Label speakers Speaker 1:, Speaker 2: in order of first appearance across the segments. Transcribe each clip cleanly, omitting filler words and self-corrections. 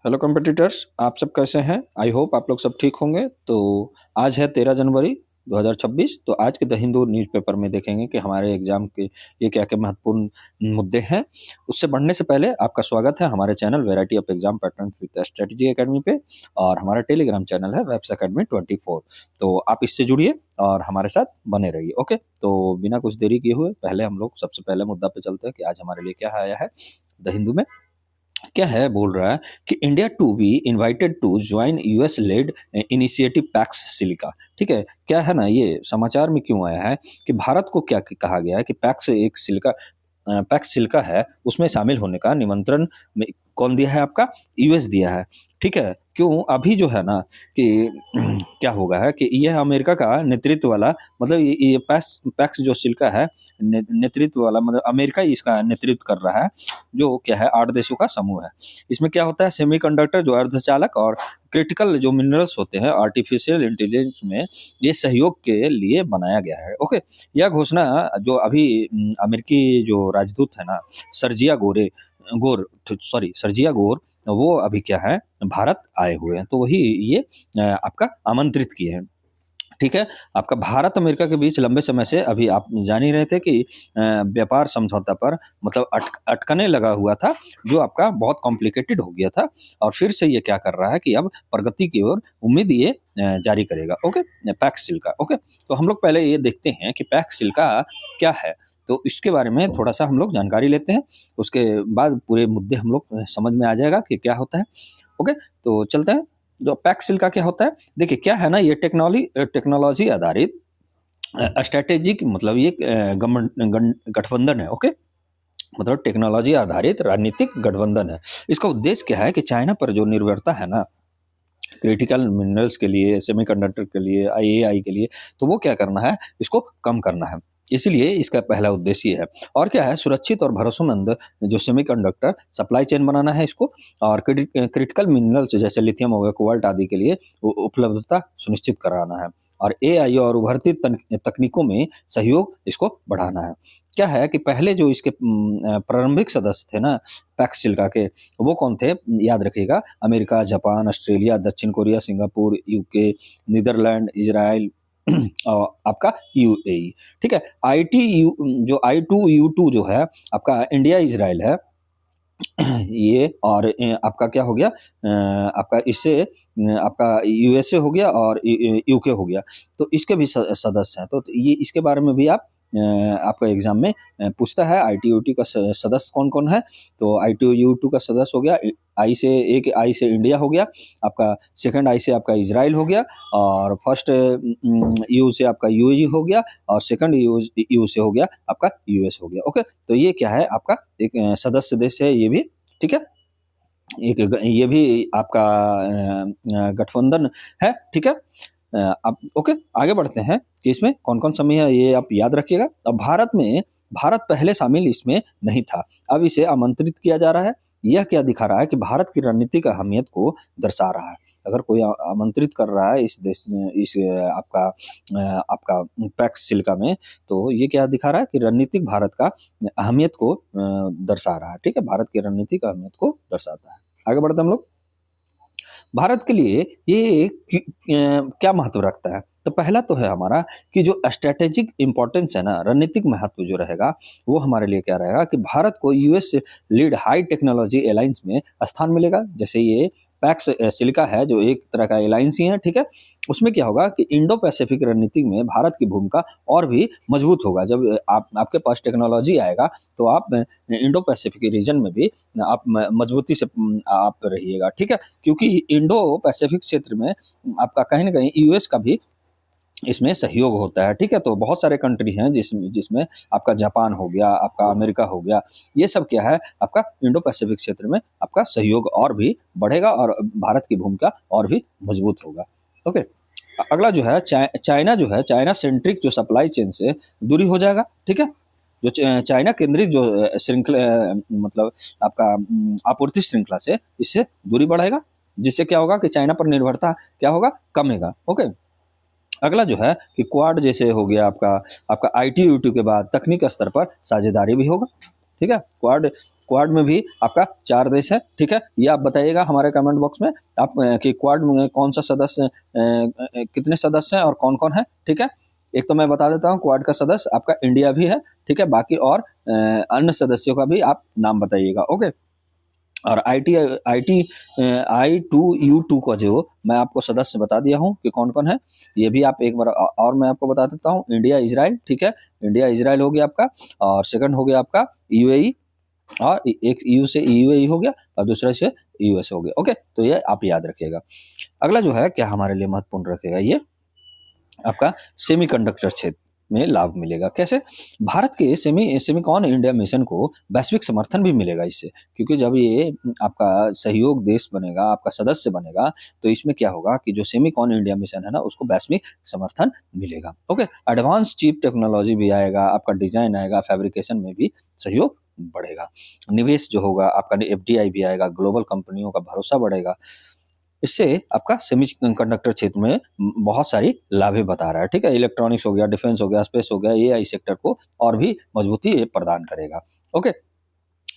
Speaker 1: Hello competitors, आप सब कैसे हैं? आई होप आप लोग सब ठीक होंगे। तो आज है 13 जनवरी 2026। तो आज के द हिंदू न्यूज़पेपर में देखेंगे कि हमारे एग्जाम के ये क्या-क्या महत्वपूर्ण मुद्दे हैं। उससे बढ़ने से पहले आपका स्वागत है हमारे channel variety of exam patterns with strategy academy पे, और हमारा टेलीग्राम चैनल है वेब्स एकेडमी 24। तो आप इससे जुड़िए और हमारे साथ बने रहिए। ओके, तो बिना कुछ देरी किए हुए पहले हम लोग सबसे पहले मुद्दा पे चलते हैं कि आज हमारे लिए क्या आया है द हिंदू में। क्या है, बोल रहा है कि India to be invited to join US led initiative Pax Silica. ठीक है, क्या है ना, ये समाचार में क्यों आया है कि भारत को क्या कहा गया है कि पैक्स एक सिलिका पैक्स सिलिका है, उसमें शामिल होने का निमंत्रण में कौन दिया है? आपका यूएस दिया है। ठीक है, क्यों? अभी जो है ना कि क्या होगा है कि यह अमेरिका का नेतृत्व वाला, मतलब ये पैक्स पैक्स जो सिलिका है, नेतृत्व वाला, मतलब अमेरिका ही इसका नेतृत्व कर रहा है, जो क्या है 8 देशों का समूह है। इसमें क्या होता है, सेमीकंडक्टर जो अर्धचालक और क्रिटिकल जो मिनरल्स होते हैं आर्टिफिशियल इंटेलिजेंस में, ये सहयोग के लिए बनाया गया है। ओके, यह घोषणा जो अभी अमेरिकी जो राजदूत है ना, सर्जिया गोरे गोर सर्जिया गोर, वो अभी क्या है भारत आए हुए हैं, तो वही ये आपका आमंत्रित किए हैं। ठीक है, आपका भारत अमेरिका के बीच लंबे समय से, अभी आप जान ही रहे थे कि व्यापार समझौता पर मतलब अटकने लगा हुआ था, जो आपका बहुत कॉम्प्लिकेटेड हो गया था, और फिर से ये क्या कर रहा है कि अब प्रगति की ओर उम्मीद ये जारी करेगा। ओके, पैक्स सिल का। ओके, तो हम लोग पहले ये देखते हैं कि पैक्स सिल का क्या है, तो इसके बारे में थोड़ा सा हम लोग जानकारी लेते हैं। उसके बाद पूरे मुद्दे हम लोग समझ में आ जाएगा कि क्या होता है। ओके, तो चलते हैं। जो पैक्सिल का क्या होता है, देखिए क्या है ना, ये टेक्नोलॉजी आधारित स्ट्रेटेजिक, मतलब ये गठबंधन है। ओके, मतलब टेक्नोलॉजी आधारित रणनीतिक गठबंधन है। इसका उद्देश्य क्या है कि चाइना पर जो निर्भरता है ना, क्रिटिकल मिनरल्स के लिए, सेमीकंडक्टर के लिए, एआई के लिए, तो वो क्या करना है, इसको कम करना है। इसीलिए इसका पहला उद्देश्य है। और क्या है, सुरक्षित और भरोसेमंद जो सेमीकंडक्टर सप्लाई चेन बनाना है इसको, और क्रिटिकल मिनरल्स जैसे लिथियम हो गया, कोबाल्ट आदि के लिए उपलब्धता सुनिश्चित कराना है, और एआई और उभरती तकनीकों में सहयोग इसको बढ़ाना है। क्या है कि पहले जो इसके प्रारंभिक सदस्य थे ना पैक्सिल्का के, वो कौन थे? याद रखिएगा, अमेरिका, जापान, ऑस्ट्रेलिया, दक्षिण Korea, Singapore, UK, Netherlands, Israel और आपका यूएई। ठीक है, जो I2U2 जो है आपका इंडिया इजराइल है, ये, और आपका क्या हो गया, आपका इससे आपका यूएसए हो गया और यूके हो गया, तो इसके भी सदस्य हैं। तो ये इसके बारे में भी आपका एग्जाम में पूछता है, आई का सदस्य कौन कौन है। तो I2U2 का सदस्य हो गया, आई से इंडिया हो गया आपका, सेकंड आई से आपका इजराइल हो गया, और फर्स्ट यू से आपका यूएई हो गया, और सेकंड यू से हो गया आपका यूएस हो गया। ओके, तो ये क्या है, आपका एक सदस्य देश है ये भी। ठीक है, एक ये भी आपका गठबंधन है। ठीक है, अब ओके, आगे बढ़ते हैं कि इसमें कौन कौन समूह है, ये आप याद रखिएगा। अब भारत पहले शामिल इसमें नहीं था, अब इसे आमंत्रित किया जा रहा है। यह क्या दिखा रहा है कि भारत की रणनीतिक अहमियत को दर्शा रहा है। अगर कोई आमंत्रित कर रहा है इस देश, इस आपका पैक्स सिलिका में, तो ये क्या दिखा रहा है कि रणनीतिक भारत का अहमियत को दर्शा रहा है। ठीक है, भारत की रणनीतिक अहमियत को दर्शाता है। आगे बढ़ते हम लोग। भारत के लिए ये क्या महत्व रखता है? तो पहला तो है हमारा कि जो स्ट्रैटेजिक इम्पोर्टेंस है ना, रणनीतिक महत्व जो रहेगा, वो हमारे लिए क्या रहेगा कि भारत को US lead high technology alliance में स्थान मिलेगा। जैसे ये पैक्स सिलिका है, जो एक तरह का अलायंस ही है। ठीक है, उसमें क्या होगा कि इंडो पैसिफिक रणनीति में भारत की भूमिका और भी मजबूत होगा। जब आपके पास टेक्नोलॉजी आएगा, तो आप इंडो पैसिफिक रीजन में भी आप मजबूती से आप रहिएगा। ठीक है, क्योंकि इंडो पैसिफिक क्षेत्र में आपका कहीं ना कहीं यूएस का भी इसमें सहयोग होता है। ठीक है, तो बहुत सारे कंट्री हैं जिसमें जिसमें आपका जापान हो गया, आपका अमेरिका हो गया, ये सब क्या है, आपका इंडो पैसिफिक क्षेत्र में आपका सहयोग और भी बढ़ेगा, और भारत की भूमिका और भी मजबूत होगा। ओके, अगला जो है चाइना, जो है चाइना सेंट्रिक जो सप्लाई चेन से दूरी हो जाएगा। ठीक है, जो चाइना केंद्रित जो श्रृंखला, मतलब आपका आपूर्ति श्रृंखला से इससे दूरी बढ़ाएगा, जिससे क्या होगा कि चाइना पर निर्भरता क्या होगा, कमेगा। ओके, अगला जो है कि क्वाड जैसे हो गया आपका, आई टी के बाद तकनीक स्तर पर साझेदारी भी होगा। ठीक है, क्वाड में भी आपका 4 देश है, ठीक है। ये आप बताइएगा हमारे कमेंट बॉक्स में आप कि क्वाड में कौन सा सदस्य कितने सदस्य हैं और कौन कौन है, ठीक है। एक तो मैं बता देता हूँ, क्वाड का सदस्य आपका इंडिया भी है, ठीक है। बाकी और अन्य सदस्यों का भी आप नाम बताइएगा, ओके। और I2U2 का जो मैं आपको सदस्य बता दिया हूँ कि कौन कौन है, ये भी आप एक बार और मैं आपको बता देता हूँ। इंडिया इजराइल, ठीक है, इंडिया इजराइल हो गया आपका, और सेकंड हो गया आपका यूएई, और एक यू से यूएई हो गया और दूसरे से यूएस हो गया, ओके। तो ये आप याद रखिएगा। अगला जो है क्या हमारे लिए महत्वपूर्ण रखेगा, ये आपका सेमीकंडक्टर क्षेत्र में लाभ मिलेगा। कैसे? भारत के सेमीकॉन इंडिया मिशन को वैश्विक समर्थन भी मिलेगा इससे, क्योंकि जब ये आपका सहयोग देश बनेगा, आपका सदस्य बनेगा, तो इसमें क्या होगा कि जो सेमीकॉन इंडिया मिशन है ना, उसको वैश्विक समर्थन मिलेगा, ओके। एडवांस चिप टेक्नोलॉजी भी आएगा, आपका डिजाइन आएगा, फैब्रिकेशन में भी सहयोग बढ़ेगा। निवेश जो होगा आपका एफडीआई भी आएगा, ग्लोबल कंपनियों का भरोसा बढ़ेगा। इससे आपका सेमीकंडक्टर क्षेत्र में बहुत सारी लाभें बता रहा है, ठीक है। इलेक्ट्रॉनिक्स हो गया, डिफेंस हो गया, स्पेस हो गया, एआई सेक्टर को और भी मजबूती ये प्रदान करेगा, ओके।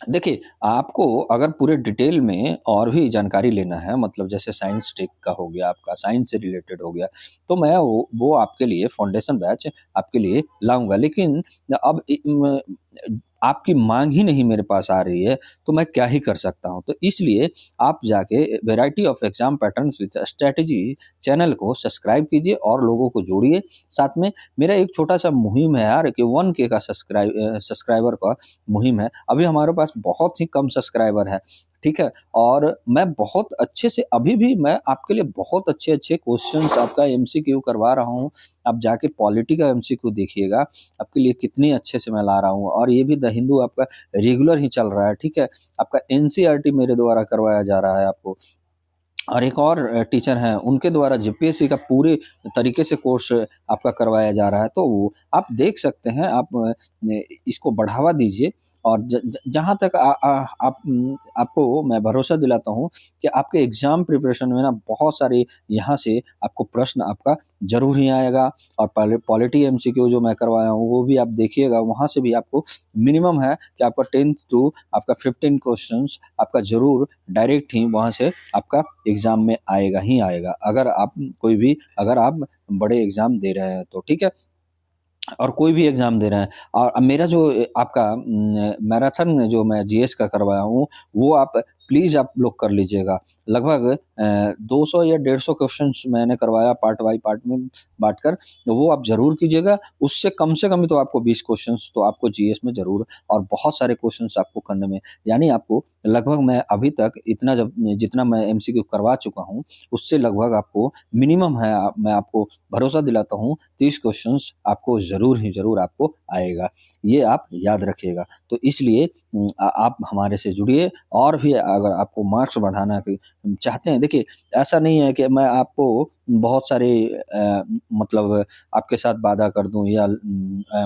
Speaker 1: देखिए, आपको अगर पूरे डिटेल में और भी जानकारी लेना है, मतलब जैसे साइंस टेक का हो गया, आपका साइंस से रिलेटेड हो गया, तो मैं वो आपके लिए फाउंडेशन बैच आपके लिए लाऊंगा। लेकिन अब आपकी मांग ही नहीं मेरे पास आ रही है, तो मैं क्या ही कर सकता हूं। तो इसलिए आप जाके variety of exam patterns with strategy channel को सब्सक्राइब कीजिए और लोगों को जोड़िए साथ में। मेरा एक छोटा सा मुहिम है यार कि 1K का सब्सक्राइबर का मुहिम है। अभी हमारे पास बहुत ही कम सब्सक्राइबर है, ठीक है। और मैं बहुत अच्छे से अभी भी मैं आपके लिए बहुत अच्छे अच्छे क्वेश्चंस आपका एमसीक्यू करवा रहा हूँ। आप जाके पॉलिटी का एमसीक्यू देखिएगा, आपके लिए कितनी अच्छे से मैं ला रहा हूँ। और ये भी द हिंदू आपका रेगुलर ही चल रहा है, ठीक है। आपका एनसीईआरटी मेरे द्वारा करवाया जा रहा है आपको। और एक और टीचर हैं, उनके द्वारा जीपीएससी का पूरे तरीके से कोर्स आपका करवाया जा रहा है। तो आप देख सकते हैं, आप इसको बढ़ावा दीजिए। और जहाँ तक आपको मैं भरोसा दिलाता हूँ कि आपके एग्जाम प्रिपरेशन में ना बहुत सारे यहाँ से आपको प्रश्न आपका जरूर ही आएगा। और पॉलिटी एमसीक्यू जो मैं करवाया हूँ वो भी आप देखिएगा, वहाँ से भी आपको मिनिमम है कि आपका 10 to आपका 15 क्वेश्चंस आपका जरूर डायरेक्ट ही वहाँ से आपका एग्जाम में आएगा ही आएगा, अगर आप बड़े एग्जाम दे रहे हैं तो, ठीक है। और कोई भी एग्जाम दे रहे हैं। और अब मेरा जो आपका मैराथन जो मैं जीएस का करवाया हूँ, वो आप प्लीज आप लोग कर लीजिएगा। लगभग 200 या 150 क्वेश्चंस मैंने करवाया पार्ट बाई पार्ट में बांटकर, तो वो आप जरूर कीजिएगा। उससे कम से कम तो आपको 20 क्वेश्चंस तो आपको जीएस में जरूर, और बहुत सारे क्वेश्चंस आपको करने में, यानी आपको लगभग मैं अभी तक जितना मैं एमसीक्यू करवा चुका हूँ, उससे लगभग आपको मिनिमम है, मैं आपको भरोसा दिलाता हूँ 30 क्वेश्चंस आपको जरूर ही जरूर आपको आएगा। ये आप याद रखिएगा। तो इसलिए आप हमारे से जुड़िए। और भी अगर आपको मार्क्स बढ़ाना चाहते हैं, देखिए ऐसा नहीं है कि मैं आपको बहुत सारे मतलब आपके साथ वादा कर दूं या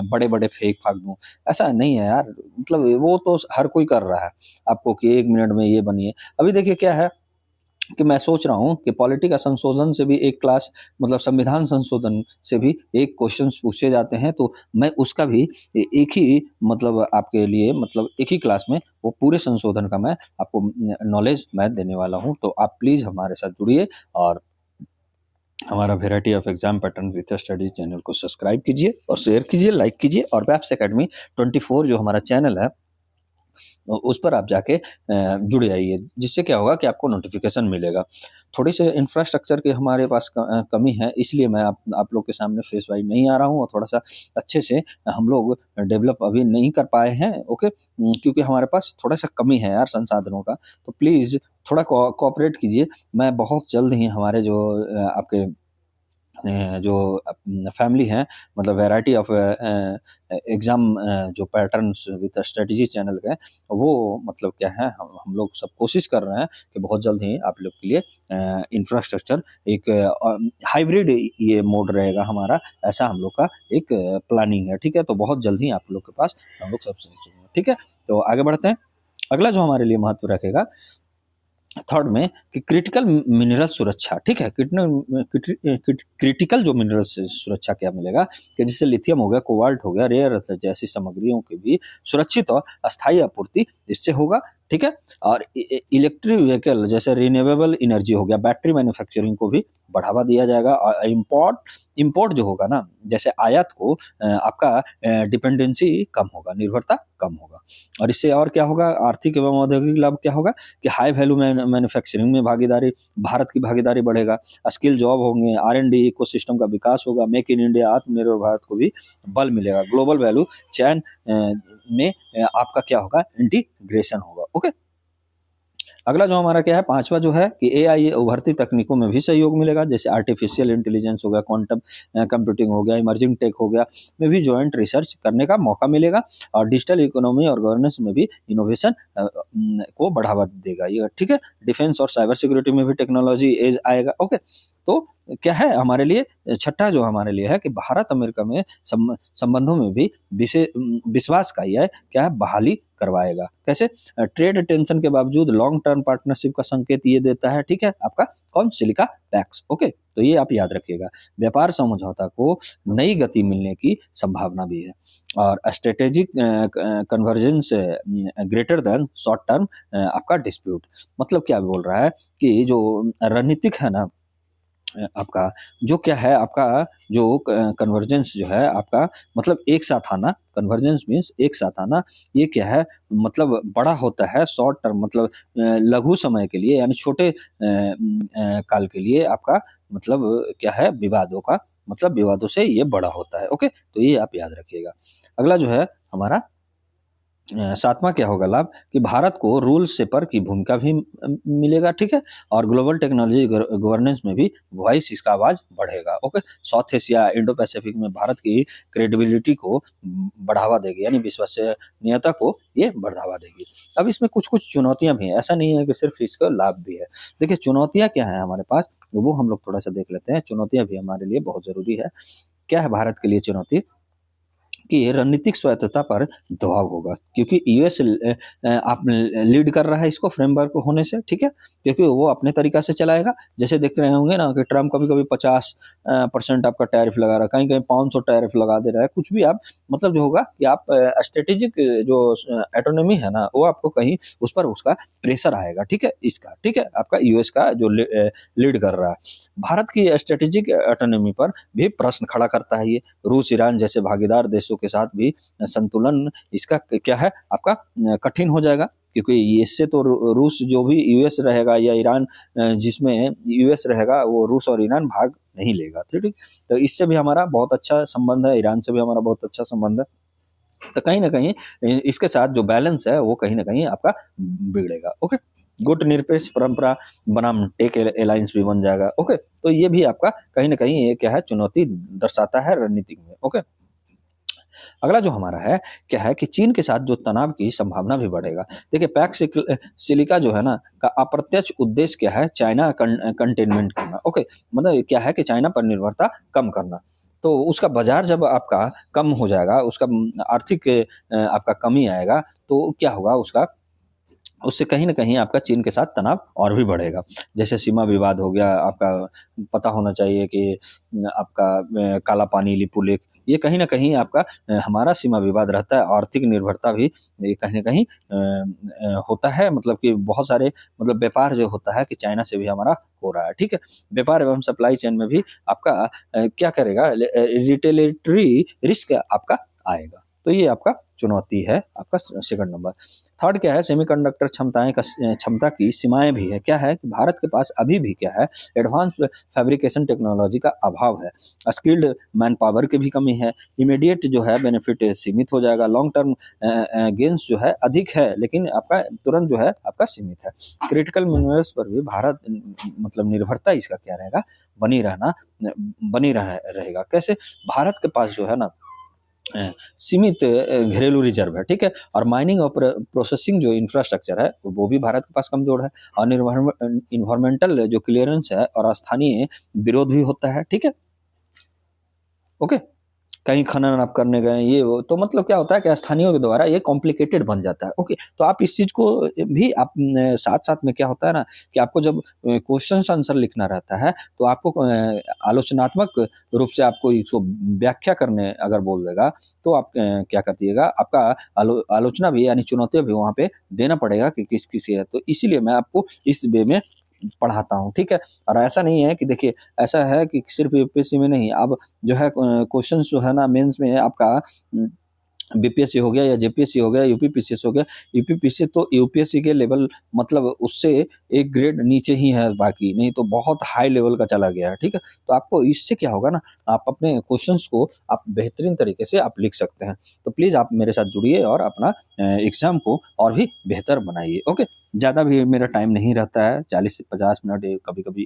Speaker 1: बड़े बड़े फेंक फाक दूं, ऐसा नहीं है यार। मतलब वो तो हर कोई कर रहा है आपको कि 1 मिनट में ये बनिए। अभी देखिए क्या है कि मैं सोच रहा हूँ कि पॉलिटी का संशोधन से भी एक क्लास, मतलब संविधान संशोधन से भी एक क्वेश्चंस पूछे जाते हैं, तो मैं उसका भी एक ही मतलब आपके लिए, मतलब एक ही क्लास में वो पूरे संशोधन का मैं आपको नॉलेज मैं देने वाला हूँ। तो आप प्लीज हमारे साथ जुड़िए और हमारा variety of exam pattern with studies channel को सब्सक्राइब कीजिए और शेयर कीजिए, लाइक कीजिए। और वेब्स एकेडमी 24 जो हमारा चैनल है, उस पर आप जाके जुड़ जाइए, जिससे क्या होगा कि आपको नोटिफिकेशन मिलेगा। थोड़ी से इंफ्रास्ट्रक्चर की हमारे पास कमी है, इसलिए मैं आप लोग के सामने फेस वाइज नहीं आ रहा हूँ, और थोड़ा सा अच्छे से हम लोग डेवलप अभी नहीं कर पाए हैं, ओके। क्योंकि हमारे पास थोड़ा सा कमी है यार संसाधनों का। तो प्लीज़ थोड़ा कोऑपरेट कीजिए। मैं बहुत जल्द ही हमारे जो आपके जो फैमिली है, मतलब वैरायटी ऑफ एग्ज़ाम जो पैटर्न्स विद स्ट्रेटजी चैनल के, वो मतलब क्या है, हम लोग सब कोशिश कर रहे हैं कि बहुत जल्द ही आप लोग के लिए इंफ्रास्ट्रक्चर एक हाइब्रिड ये मोड रहेगा हमारा, ऐसा हम लोग का एक प्लानिंग है, ठीक है। तो बहुत जल्द ही आप लोग के पास हम लोग सब, ठीक है। तो आगे बढ़ते हैं। अगला जो हमारे लिए महत्व रखेगा थर्ड में कि क्रिटिकल मिनरल सुरक्षा, ठीक है, क्रिटिकल जो मिनरल सुरक्षा क्या मिलेगा कि जैसे लिथियम हो गया, कोबाल्ट हो गया, रेयर अर्थ जैसी सामग्रियों की भी सुरक्षित और अस्थायी आपूर्ति इससे होगा, ठीक है। और इलेक्ट्रिक व्हीकल जैसे रिन्यूएबल एनर्जी हो गया, बैटरी मैन्युफैक्चरिंग को भी बढ़ावा दिया जाएगा। और इंपोर्ट जो होगा ना, जैसे आयात को आपका डिपेंडेंसी कम होगा, निर्भरता कम होगा। और इससे और क्या होगा, आर्थिक एवं औद्योगिक लाभ क्या होगा कि हाई वैल्यू मैन्युफैक्चरिंग में भागीदारी, भारत की भागीदारी बढ़ेगा, स्किल जॉब होंगे, R&D इकोसिस्टम का विकास होगा, मेक इन इंडिया, आत्मनिर्भर भारत को भी बल मिलेगा, ग्लोबल वैल्यू चैन में आपका क्या होगा, इंटीग्रेशन होगा। ओके, अगला जो हमारा क्या है, पांचवा जो है कि AI उभरती तकनीकों में भी सहयोग मिलेगा, जैसे आर्टिफिशियल इंटेलिजेंस हो गया, क्वांटम कंप्यूटिंग हो गया, इमर्जिंग टेक हो गया, में भी ज्वाइंट रिसर्च करने का मौका मिलेगा। और डिजिटल इकोनॉमी और गवर्नेंस में भी इनोवेशन को बढ़ावा देगा ये, ठीक है। डिफेंस और साइबर सिक्योरिटी में भी टेक्नोलॉजी एज आएगा। ओके, तो क्या है हमारे लिए छठा जो हमारे लिए है कि भारत अमेरिका में संबंधों में भी विश्वास का यह क्या है, बहाली करवाएगा। कैसे, ट्रेड टेंशन के बावजूद लॉन्ग टर्म पार्टनरशिप का संकेत ये देता है, ठीक है, आपका कौन, सिलिका पैक्स। ओके, तो ये आप याद रखिएगा। व्यापार समझौता को नई गति मिलने की संभावना भी है। और strategic convergence greater than short term आपका डिस्प्यूट, मतलब क्या बोल रहा है कि जो रणनीतिक है ना आपका, जो क्या है आपका, जो कन्वर्जेंस जो है आपका, मतलब एक साथ आना, कन्वर्जेंस मीन्स एक साथ आना, ये क्या है, मतलब बड़ा होता है शॉर्ट टर्म, मतलब लघु समय के लिए, यानी छोटे काल के लिए आपका, मतलब क्या है, विवादों का, मतलब विवादों से ये बड़ा होता है। ओके, तो ये आप याद रखिएगा। अगला जो है हमारा सातवां क्या होगा लाभ कि भारत को रूल सेपर की भूमिका भी मिलेगा, ठीक है। और ग्लोबल टेक्नोलॉजी गवर्नेंस में भी वॉइस, इसका आवाज बढ़ेगा। Okay, south Asia, Indo Pacific में भारत की क्रेडिबिलिटी को बढ़ावा देगी, यानी विश्वसनीयता को ये बढ़ावा देगी। अब इसमें कुछ कुछ चुनौतियां भी हैं, ऐसा नहीं है कि सिर्फ इसका लाभ भी है। देखिए चुनौतियां क्या है हमारे पास, वो हम लोग थोड़ा सा देख लेते हैं। चुनौतियां भी हमारे लिए बहुत जरूरी है। क्या है भारत के लिए चुनौती कि रणनीतिक स्वायत्तता पर दबाव होगा, क्योंकि यूएस आप लीड कर रहा है इसको फ्रेमवर्क होने से, ठीक है, क्योंकि वो अपने तरीका से चलाएगा। जैसे देखते रहे होंगे ना कि ट्रम्प कभी कभी 50% आपका टैरिफ लगा रहा है, कहीं कहीं 500 टैरिफ लगा दे रहा है, कुछ भी आप, मतलब जो होगा कि आप स्ट्रेटेजिक जो ऑटोनॉमी है ना, वो आपको कहीं उस पर उसका प्रेशर आएगा, ठीक है, इसका, ठीक है, आपका यूएस का जो लीड कर रहा है। भारत की स्ट्रेटेजिक ऑटोनॉमी पर भी प्रश्न खड़ा करता है ये। रूस, ईरान जैसे भागीदार देशों के साथ भी संतुलन इसका क्या है आपका कठिन हो जाएगा, क्योंकि इससे तो रूस जो भी यूएस रहेगा, या ईरान जिसमें यूएस रहेगा, वो रूस और ईरान भाग नहीं लेगा, ठीक। तो इससे भी हमारा बहुत अच्छा संबंध है, ईरान से भी हमारा बहुत अच्छा संबंध है। तो कहीं ना कहीं इसके साथ जो बैलेंस है वो कहीं ना कहीं आपका बिगड़ेगा। ओके, गुट निरपेक्ष परंपरा बनाम टेक अलायंस भी बन जाएगा। ओके, तो ये भी आपका कहीं ना कहीं ये क्या है, चुनौती दर्शाता है रणनीति में। ओके, अगला जो हमारा है क्या है कि चीन के साथ जो तनाव की संभावना भी बढ़ेगा। देखिए पैक्स सिलिका जो है ना का अप्रत्यक्ष उद्देश्य क्या है, चाइना कंटेनमेंट करना। ओके, मतलब क्या है कि चाइना पर निर्भरता कम करना। तो उसका बाजार जब आपका कम हो जाएगा, उसका आर्थिक आपका कमी आएगा, तो क्या होगा उसका, उससे कहीं न कहीं आपका चीन के साथ तनाव और भी बढ़ेगा। जैसे सीमा विवाद हो गया, आपका पता होना चाहिए कि आपका काला पानी, लिपुलेख, ये कहीं न कहीं आपका हमारा सीमा विवाद रहता है। आर्थिक निर्भरता भी ये कहीं न कहीं होता है, मतलब कि बहुत सारे, मतलब व्यापार जो होता है कि चाइना से भी हमारा हो रहा है, ठीक है। व्यापार एवं सप्लाई चेन में भी आपका क्या करेगा, रिटेलिटरी रिस्क आपका आएगा। तो ये आपका चुनौती है, आपका सेकंड नंबर। थर्ड क्या है, सेमीकंडक्टर क्षमता की सीमाएं भी है। क्या है कि भारत के पास अभी भी क्या है, एडवांस फैब्रिकेशन टेक्नोलॉजी का अभाव है, स्किल्ड मैन पावर की भी कमी है। इमीडिएट जो है बेनिफिट सीमित हो जाएगा, लॉन्ग टर्म गेंस जो है अधिक है, लेकिन आपका तुरंत जो है आपका सीमित है। क्रिटिकल मिनरल्स पर भी भारत मतलब निर्भरता इसका क्या रहेगा, बनी रहेगा। कैसे, भारत के पास जो है ना सीमित घरेलू रिजर्व है, ठीक है। और माइनिंग और प्रोसेसिंग जो इंफ्रास्ट्रक्चर है वो भी भारत के पास कमजोर है। और इन्वायरमेंटल जो क्लियरेंस है और स्थानीय विरोध भी होता है, ठीक है। ओके, कहीं खनन आप करने गए ये वो, तो मतलब क्या होता है कि स्थानीयों के द्वारा ये कॉम्प्लिकेटेड बन जाता है। ओके, तो आप इस चीज को भी आप साथ साथ में क्या होता है ना कि आपको जब क्वेश्चन आंसर लिखना रहता है तो आपको आलोचनात्मक रूप से आपको इसको व्याख्या करने अगर बोल देगा तो आप क्या कर दिएगा, आपका आलोचना भी यानी चुनौतियां भी वहां पे देना पड़ेगा कि किस किसी है। तो इसीलिए मैं आपको इस वे में पढ़ाता हूँ, ठीक है। और ऐसा नहीं है कि देखिए, ऐसा है कि सिर्फ यूपीएससी में नहीं, अब जो है क्वेश्चन जो है ना मेंस में आपका बीपीएससी हो गया या जेपीएससी हो गया, यूपीपीसीएस हो गया। यूपीपीसी तो यूपीएससी के लेवल मतलब उससे एक ग्रेड नीचे ही है, बाकी नहीं तो बहुत हाई लेवल का चला गया है, ठीक है। तो आपको इससे क्या होगा ना, आप अपने क्वेश्चंस को आप बेहतरीन तरीके से आप लिख सकते हैं। तो प्लीज़ आप मेरे साथ जुड़िए और अपना एग्जाम को और भी बेहतर बनाइए। ओके, ज़्यादा भी मेरा टाइम नहीं रहता है, 40 से 50 मिनट कभी कभी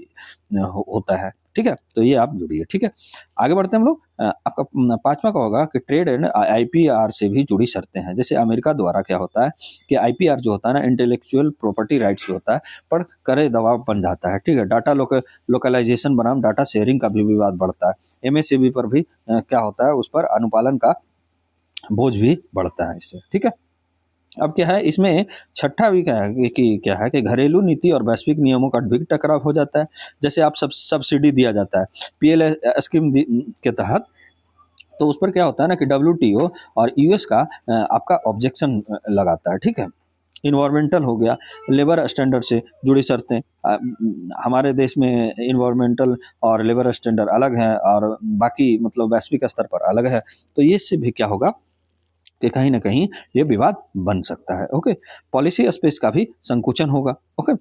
Speaker 1: होता है, ठीक है। तो ये आप जुड़िए, ठीक है। आगे बढ़ते हैं हम लोग। आपका पांचवा का होगा कि ट्रेड एंड आईपीआर से भी जुड़ी शर्तें हैं। जैसे अमेरिका द्वारा क्या होता है कि आईपीआर जो होता है ना, इंटेलेक्चुअल प्रॉपर्टी राइट्स होता है, पर करे दबाव बन जाता है, ठीक है। डाटा लोकलाइजेशन बनाम डाटा शेयरिंग का भी विवाद बढ़ता है। एमएससीबी पर भी क्या होता है, उस पर अनुपालन का बोझ भी बढ़ता है इससे, ठीक है। अब क्या है इसमें छठा भी क्या है कि क्या है कि घरेलू नीति और वैश्विक नियमों का भी टकराव हो जाता है। जैसे आप सब सब्सिडी दिया जाता है पीएल स्कीम के तहत, तो उस पर क्या होता है ना कि डब्ल्यूटीओ और यूएस का आपका ऑब्जेक्शन लगाता है, ठीक है। इन्वायरमेंटल हो गया, लेबर स्टैंडर्ड से जुड़ी शर्तें। हमारे देश में इन्वायरमेंटल और लेबर स्टैंडर्ड अलग है और बाकी मतलब वैश्विक स्तर पर अलग है। तो ये से भी क्या होगा कि कहीं ना कहीं ये विवाद बन सकता है। ओके, पॉलिसी स्पेस का भी संकुचन होगा। ओके,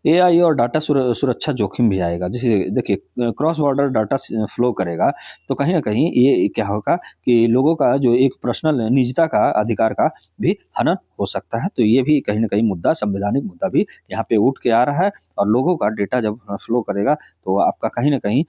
Speaker 1: एआई और डाटा सुरक्षा जोखिम भी आएगा। जैसे देखिए क्रॉस बॉर्डर डाटा फ्लो करेगा तो कहीं ना कहीं ये क्या होगा कि लोगों का जो एक पर्सनल निजता का अधिकार का भी हनन हो सकता है। तो ये भी कहीं ना कहीं मुद्दा, संवैधानिक मुद्दा भी यहाँ पे उठ के आ रहा है। और लोगों का डेटा जब फ्लो करेगा तो आपका कहीं ना कहीं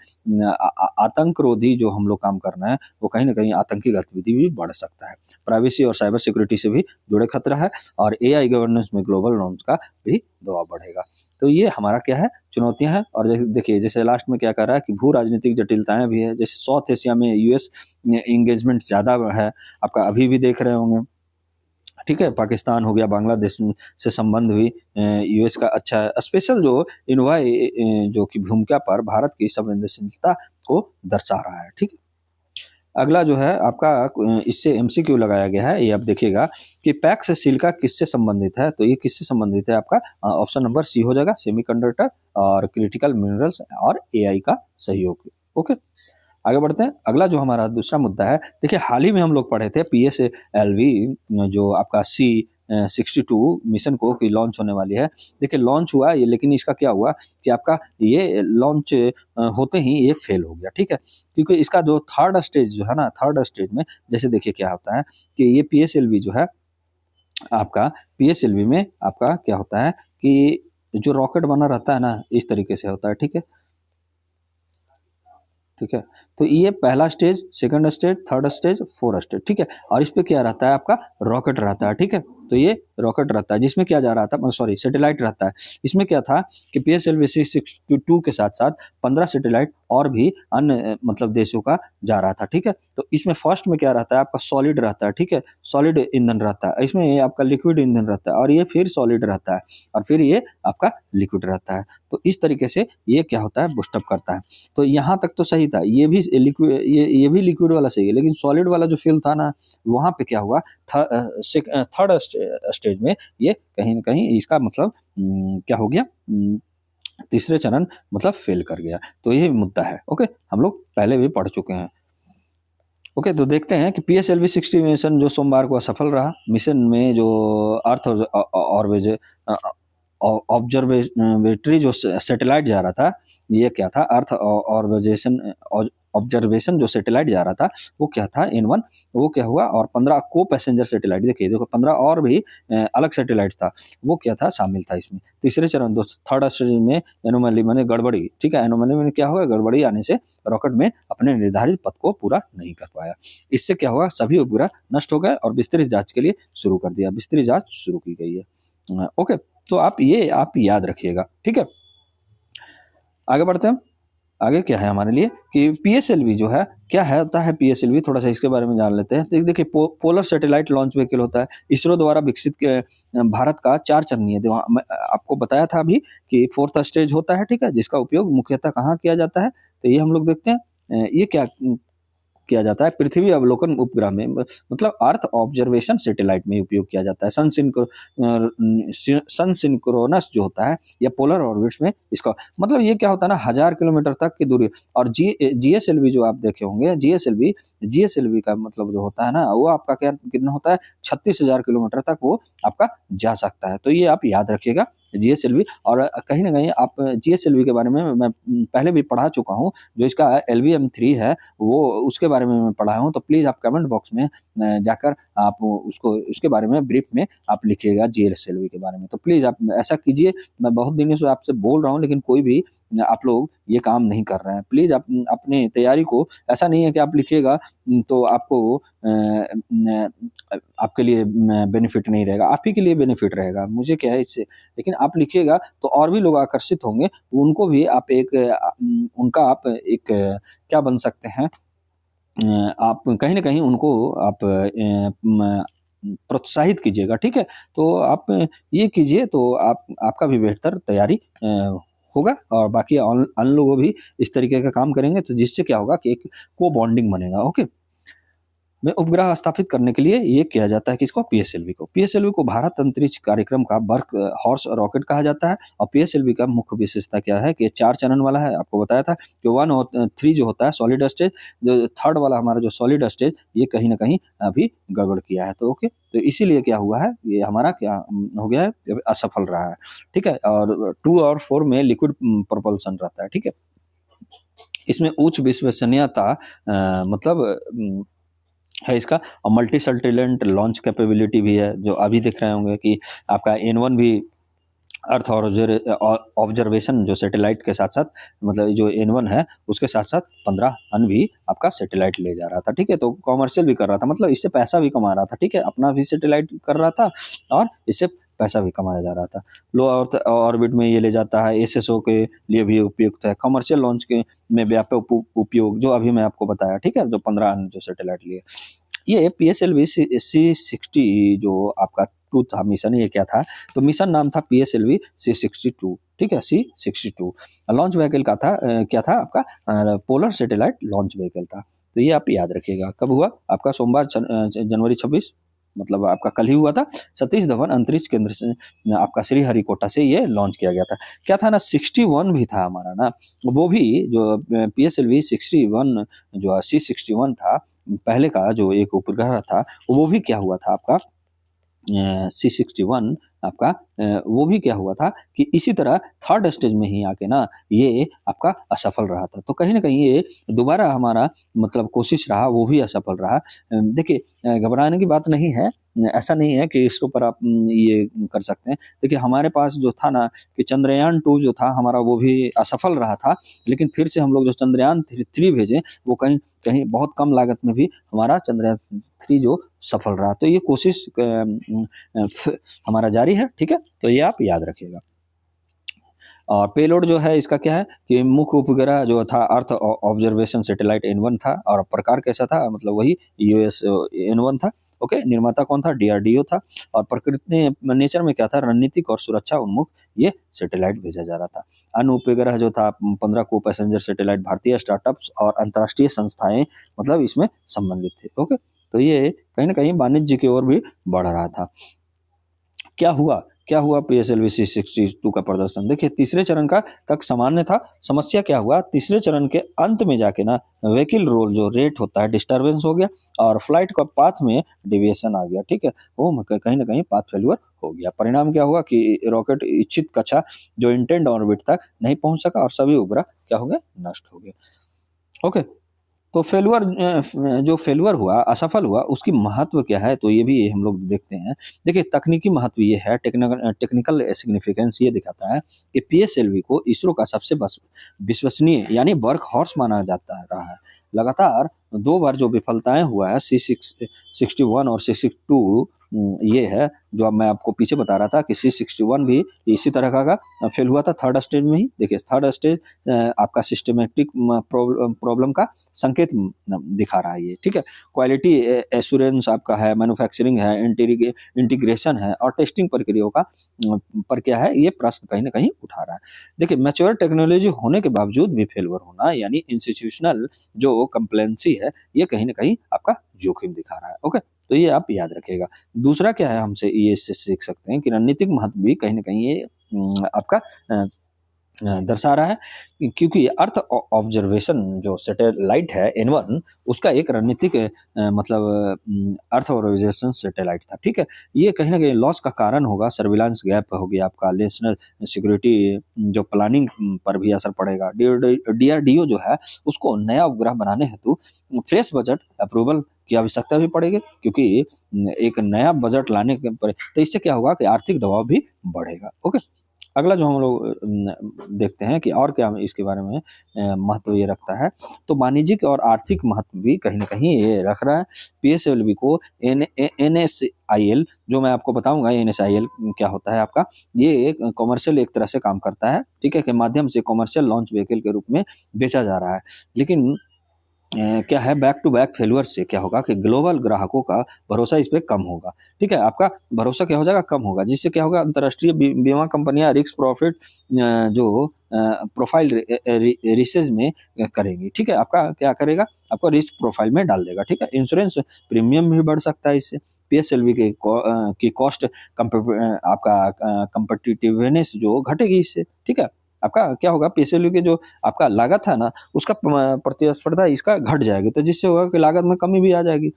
Speaker 1: आतंकरोधी जो हम लोग काम करना है वो कहीं ना कहीं आतंकी गतिविधि भी बढ़ सकता है। प्राइवेसी और साइबर सिक्योरिटी से भी जुड़े खतरा है और एआई गवर्नेंस में ग्लोबल नॉर्म्स का भी दबाव बढ़ेगा। तो ये हमारा क्या है, चुनौतियां हैं। और देखिए जैसे लास्ट में क्या कर रहा है कि भू राजनीतिक जटिलताएं भी है। जैसे साउथ एशिया में यूएस एंगेजमेंट ज़्यादा है, आपका अभी भी देख रहे होंगे, ठीक है। पाकिस्तान हो गया, बांग्लादेश से संबंध भी यूएस का अच्छा है। स्पेशल जो इन्वाय जो कि भूमिका पर भारत की संवेदनशीलता को दर्शा रहा है, ठीक है। अगला जो है आपका इससे एमसीक्यू लगाया गया है, ये आप देखिएगा कि पैक्स सिलिका किससे संबंधित है। तो ये किससे संबंधित है, आपका ऑप्शन नंबर सी हो जाएगा, सेमीकंडक्टर और क्रिटिकल मिनरल्स और एआई का सहयोग। ओके, आगे बढ़ते हैं। अगला जो हमारा दूसरा मुद्दा है, देखिए हाल ही में हम लोग पढ़े थे पीएसएलवी जो आपका C62 मिशन को कि लॉन्च होने वाली है। देखिए लॉन्च हुआ ये, लेकिन इसका क्या हुआ कि आपका ये लॉन्च होते ही ये फेल हो गया, ठीक है। क्योंकि इसका जो थर्ड स्टेज जो है ना, थर्ड स्टेज में जैसे देखिए क्या होता है कि ये पीएसएलवी जो है आपका, पीएसएलवी में आपका क्या होता है कि जो रॉकेट बना रहता है ना, इस तरीके से होता है, ठीक है। ठीक है, तो ये पहला stage, second stage, third stage, fourth stage, ठीक है। और इस पे क्या रहता है, आपका रॉकेट रहता है, ठीक है। तो ये रॉकेट रहता है जिसमें क्या जा रहा था, सॉरी सैटेलाइट रहता है। इसमें क्या था कि पीएसएलवी 662 के साथ साथ 15 सैटेलाइट और भी अन्य मतलब देशों का जा रहा था, ठीक है। तो इसमें फर्स्ट में क्या रहता है, आपका सॉलिड रहता है, ठीक है। सॉलिड ईंधन रहता है, इसमें ये आपका लिक्विड ईंधन रहता है और ये फिर सॉलिड रहता है और फिर ये आपका लिक्विड रहता है। तो इस तरीके से ये क्या होता है, बूस्टअप करता है। तो यहाँ तक तो सही था, ये भी लिक्विड, ये भी लिक्विड वाला सही है। लेकिन सॉलिड वाला जो फ्यूल था ना, वहाँ पे क्या हुआ, थर्ड स्टेज में ये कहीं ना कहीं इसका मतलब क्या हो गया, तीसरे चरण मतलब फेल कर गया। तो ये मुद्दा है। ओके, हम लोग पहले भी पढ़ चुके हैं। ओके, तो देखते हैं कि पीएसएलवी 60 मिशन जो सोमवार को असफल रहा। मिशन में जो अर्थ और ऑब्जर्वेटरी जो सैटेलाइट जा रहा था, ये क्या था, अर्थ ऑर्बिटेशन ऑब्जर्वेशन जो सैटेलाइट जा रहा था वो क्या था, N1। वो क्या हुआ, और 15 को पैसेंजर सैटेलाइट, देखिए देखो 15 और भी अलग सैटेलाइट था, वो क्या था, शामिल था इसमें। तीसरे चरण थर्ड स्टेज में एनोमली माने गड़बड़ी, ठीक है। एनोमली में क्या हुआ, गड़बड़ी आने से रॉकेट में अपने निर्धारित पथ को पूरा नहीं कर पाया। इससे क्या हुआ, सभी उपग्रह नष्ट हो गए और विस्तृत जांच के लिए शुरू कर दिया, विस्तृत जांच शुरू की गई है। ओके, तो आप याद रखिएगा, ठीक है। आगे बढ़ते हैं। आगे क्या है हमारे लिए कि पीएसएलवी जो है क्या है होता है पीएसएलवी, थोड़ा सा इसके बारे में जान लेते हैं। तो देखिए पोलर सैटेलाइट लॉन्च व्हीकल होता है, इसरो द्वारा विकसित भारत का 4 चरणीय, मैं आपको बताया था अभी कि 4th स्टेज होता है, ठीक है, जिसका उपयोग मुख्यतः कहाँ किया जाता है, तो ये हम लोग देखते हैं। ये क्या किया जाता है, पृथ्वी अवलोकन उपग्रह में, मतलब अर्थ ऑब्जर्वेशन सैटेलाइट में उपयोग किया जाता है। सन सिंक्रोनस जो होता है या पोलर ऑर्बिट्स में इसका मतलब ये क्या होता है ना, 1000 किलोमीटर तक की दूरी। और जीएसएलवी जो आप देखे होंगे, जीएसएलवी का मतलब जो होता है ना, वो आपका क्या कितना होता है, 36,000 किलोमीटर तक वो आपका जा सकता है। तो ये आप याद रखिएगा जीएसएलवी। और कहीं ना कहीं आप जीएसएलवी के बारे में मैं पहले भी पढ़ा चुका हूँ, जो इसका LVM-3 है वो उसके बारे में मैं पढ़ा हूँ। तो प्लीज़ आप कमेंट बॉक्स में जाकर आप उसको उसके बारे में ब्रीफ में आप लिखिएगा जीएसएलवी के बारे में। तो प्लीज़ आप ऐसा कीजिए। मैं बहुत दिनों से आपसे बोल रहा हूँ, लेकिन कोई भी आप लोग ये काम नहीं कर रहे हैं। प्लीज़ आप अपने तैयारी को, ऐसा नहीं है कि आप लिखिएगा तो आपको आपके लिए बेनिफिट नहीं रहेगा, आप ही के लिए बेनिफिट रहेगा, मुझे क्या है इससे। लेकिन आप लिखिएगा तो और भी लोग आकर्षित होंगे, उनको भी आप उनका आप एक क्या बन सकते हैं, आप कहीं ना कहीं उनको आप प्रोत्साहित कीजिएगा, ठीक है। तो आप ये कीजिए तो आपका भी बेहतर तैयारी होगा, और बाकी अन्य लोग भी इस तरीके का काम करेंगे, तो जिससे क्या होगा कि एक को बॉन्डिंग बनेगा। ओके, में उपग्रह स्थापित करने के लिए ये किया जाता है किसको, पीएसएलवी को भारत अंतरिक्ष कार्यक्रम का वर्क हॉर्स रॉकेट कहा जाता है। और पीएसएलवी का मुख्य विशेषता क्या है कि 4 चरण वाला है, आपको बताया था कि 1 और 3 जो होता है सॉलिड स्टेज, जो थर्ड वाला हमारा जो सॉलिड स्टेज, ये कहीं ना कहीं अभी गड़बड़ किया है। तो ओके, तो इसीलिए क्या हुआ है, ये हमारा क्या हो गया है, असफल रहा है, ठीक है। और 2 और 4 में लिक्विड प्रोपल्सन रहता है, ठीक है। इसमें उच्च विश्वसनीयता मतलब है इसका, और मल्टी सैटेलाइट लॉन्च कैपेबिलिटी भी है, जो अभी देख रहे होंगे कि आपका N1 भी अर्थ ऑब्जर्वेशन जो सैटेलाइट के साथ साथ, मतलब जो N1 है उसके साथ साथ 15 अन्य भी आपका सैटेलाइट ले जा रहा था, ठीक है। तो कॉमर्शियल भी कर रहा था, मतलब इससे पैसा भी कमा रहा था, ठीक है, अपना भी सैटेलाइट कर रहा था और इससे पैसा भी कमाया जा रहा था। लो अर्थ ऑर्बिट में ये ले जाता है, SSO के लिए भी उपयुक्त है, कमर्शियल लॉन्च के में व्यापक उपयोग, जो अभी मैं आपको बताया, ठीक है, जो 15 अन्य जो सैटेलाइट लिए। ये PSLV C60 जो आपका 2 था मिशन, ये क्या था, तो मिशन नाम था PSLV C62, ठीक है, C62 लॉन्च व्हीकल का था, क्या था आपका, पोलर सैटेलाइट लॉन्च व्हीकल था। तो ये आप याद रखिएगा। कब हुआ आपका, सोमवार जनवरी 26, मतलब आपका कल ही हुआ था। सतीश धवन अंतरिक्ष केंद्र से आपका श्रीहरिकोटा से ये लॉन्च किया गया था। क्या था ना, 61 भी था हमारा ना, वो भी जो PSLV 61 जो C61 था, पहले का जो एक उपग्रह था, वो भी क्या हुआ था आपका, C61 आपका वो भी क्या हुआ था कि इसी तरह थर्ड स्टेज में ही आके ना ये आपका असफल रहा था। तो कहीं ना कहीं ये दोबारा हमारा मतलब कोशिश रहा, वो भी असफल रहा। देखिए घबराने की बात नहीं है, ऐसा नहीं है कि इसके ऊपर आप ये कर सकते हैं। देखिए हमारे पास जो था ना कि चंद्रयान 2 जो था हमारा, वो भी असफल रहा था, लेकिन फिर से हम लोग जो चंद्रयान 3 भेजे, वो कहीं कहीं बहुत कम लागत में भी हमारा चंद्रयान 3 जो सफल रहा। तो ये कोशिश हमारा जारी है, ठीक है। तो ये आप याद रखिएगा। और पेलोड जो है इसका क्या है कि मुख्य उपग्रह जो था अर्थ ऑब्जर्वेशन सैटेलाइट N1 था, और प्रकार कैसा था, मतलब वही US N1 था। ओके, निर्माता कौन था, DRDO था। और प्रकृति नेचर में क्या था, रणनीतिक और सुरक्षा उन्मुख ये सैटेलाइट भेजा जा रहा था। अन्य उपग्रह जो था 15 को पैसेंजर सैटेलाइट भारतीय स्टार्टअप्स और अंतर्राष्ट्रीय संस्थाएं मतलब इसमें संबंधित थे। ओके, तो ये कहीं ना कहीं वाणिज्य की ओर भी बढ़ रहा था। क्या हुआ PSLV C62 का प्रदर्शन, देखिए तीसरे चरण का तक सामान्य था। समस्या क्या हुआ, तीसरे चरण के अंत में जाके ना व्हीकल रोल जो रेट होता है डिस्टर्बेंस हो गया, और फ्लाइट का पाथ में डिविएशन आ गया, ठीक है, वो कहीं ना कहीं पाथ फेल्यूर हो गया। परिणाम क्या हुआ कि रॉकेट इच्छित कक्षा जो इंटेंड ऑर्बिट तक नहीं पहुंच सका, और सभी उपग्रह क्या हो गए, नष्ट हो गए। ओके, तो जो फेलुअर हुआ, असफल हुआ, उसकी महत्व क्या है, तो ये भी हम लोग देखते हैं। देखिए तकनीकी महत्व ये है, टेक्निकल सिग्निफिकेंस ये दिखाता है कि PSLV को इसरो का सबसे विश्वसनीय यानी वर्क हॉर्स माना जाता रहा है। लगातार 2 बार जो विफलताएं हुआ है C61 और C62 ये है जो अब मैं आपको पीछे बता रहा था कि C61 भी इसी तरह का फेल हुआ था थर्ड स्टेज में ही। देखिए थर्ड स्टेज आपका सिस्टमेटिक प्रॉब्लम का संकेत दिखा रहा है ये, ठीक है। क्वालिटी एश्योरेंस आपका है, मैन्युफैक्चरिंग है, इंटीग्रेशन है और टेस्टिंग प्रक्रियाओं का पर क्या है ये प्रश्न कहीं ना कहीं उठा रहा है। देखिए मैच्योर टेक्नोलॉजी होने के बावजूद भी फेलवर होना यानी इंस्टीट्यूशनल जो कंप्लेंसी है ये कहीं ना कहीं आपका जोखिम दिखा रहा है। ओके, तो ये आप याद रखिएगा। दूसरा क्या है, हमसे ये इससे सीख सकते हैं कि रणनीतिक महत्व भी कहीं ना कहीं ये आपका दर्शा रहा है, क्योंकि अर्थ ऑब्जर्वेशन जो सैटेलाइट है N1 उसका एक रणनीतिक मतलब अर्थ ऑब्जर्वेशन सैटेलाइट था, ठीक है। ये कहीं ना कहीं लॉस का कारण होगा, सर्विलांस गैप हो गया आपका, नेशनल सिक्योरिटी जो प्लानिंग पर भी असर पड़ेगा। DRDO जो है उसको नया उपग्रह बनाने हेतु फ्रेश बजट अप्रूवल की आवश्यकता भी पड़ेगी, क्योंकि एक नया बजट लाने के पर तो इससे क्या होगा कि आर्थिक दबाव भी बढ़ेगा। ओके, अगला जो हम लोग देखते हैं कि और क्या इसके बारे में महत्व ये रखता है, तो वाणिज्यिक और आर्थिक महत्व भी कहीं ना कहीं ये रख रहा है। PSLV को NSIL जो मैं आपको बताऊंगा, NSIL क्या होता है आपका, ये एक कॉमर्शियल एक तरह से काम करता है, ठीक है, के माध्यम से कॉमर्शियल लॉन्च व्हीकल के रूप में बेचा जा रहा है। लेकिन क्या है, बैक टू बैक फेल्यूर से क्या होगा कि ग्लोबल ग्राहकों का भरोसा इस पे कम होगा, ठीक है। आपका भरोसा क्या हो जाएगा, कम होगा, जिससे क्या होगा, अंतर्राष्ट्रीय बीमा कंपनियां रिस्क प्रॉफिट जो प्रोफाइल रिसर्च में करेंगी, ठीक है। आपका क्या करेगा, आपको रिस्क प्रोफाइल में डाल देगा, ठीक है। इंश्योरेंस प्रीमियम भी बढ़ सकता है इससे। PSLV की कॉस्ट आपका कम्पिटिटिवनेस जो घटेगी इससे, ठीक है। आपका क्या होगा, PSLV के जो आपका लागत है ना उसका प्रतिस्पर्धा इसका घट जाएगी, तो जिससे होगा कि लागत में कमी भी आ जाएगी,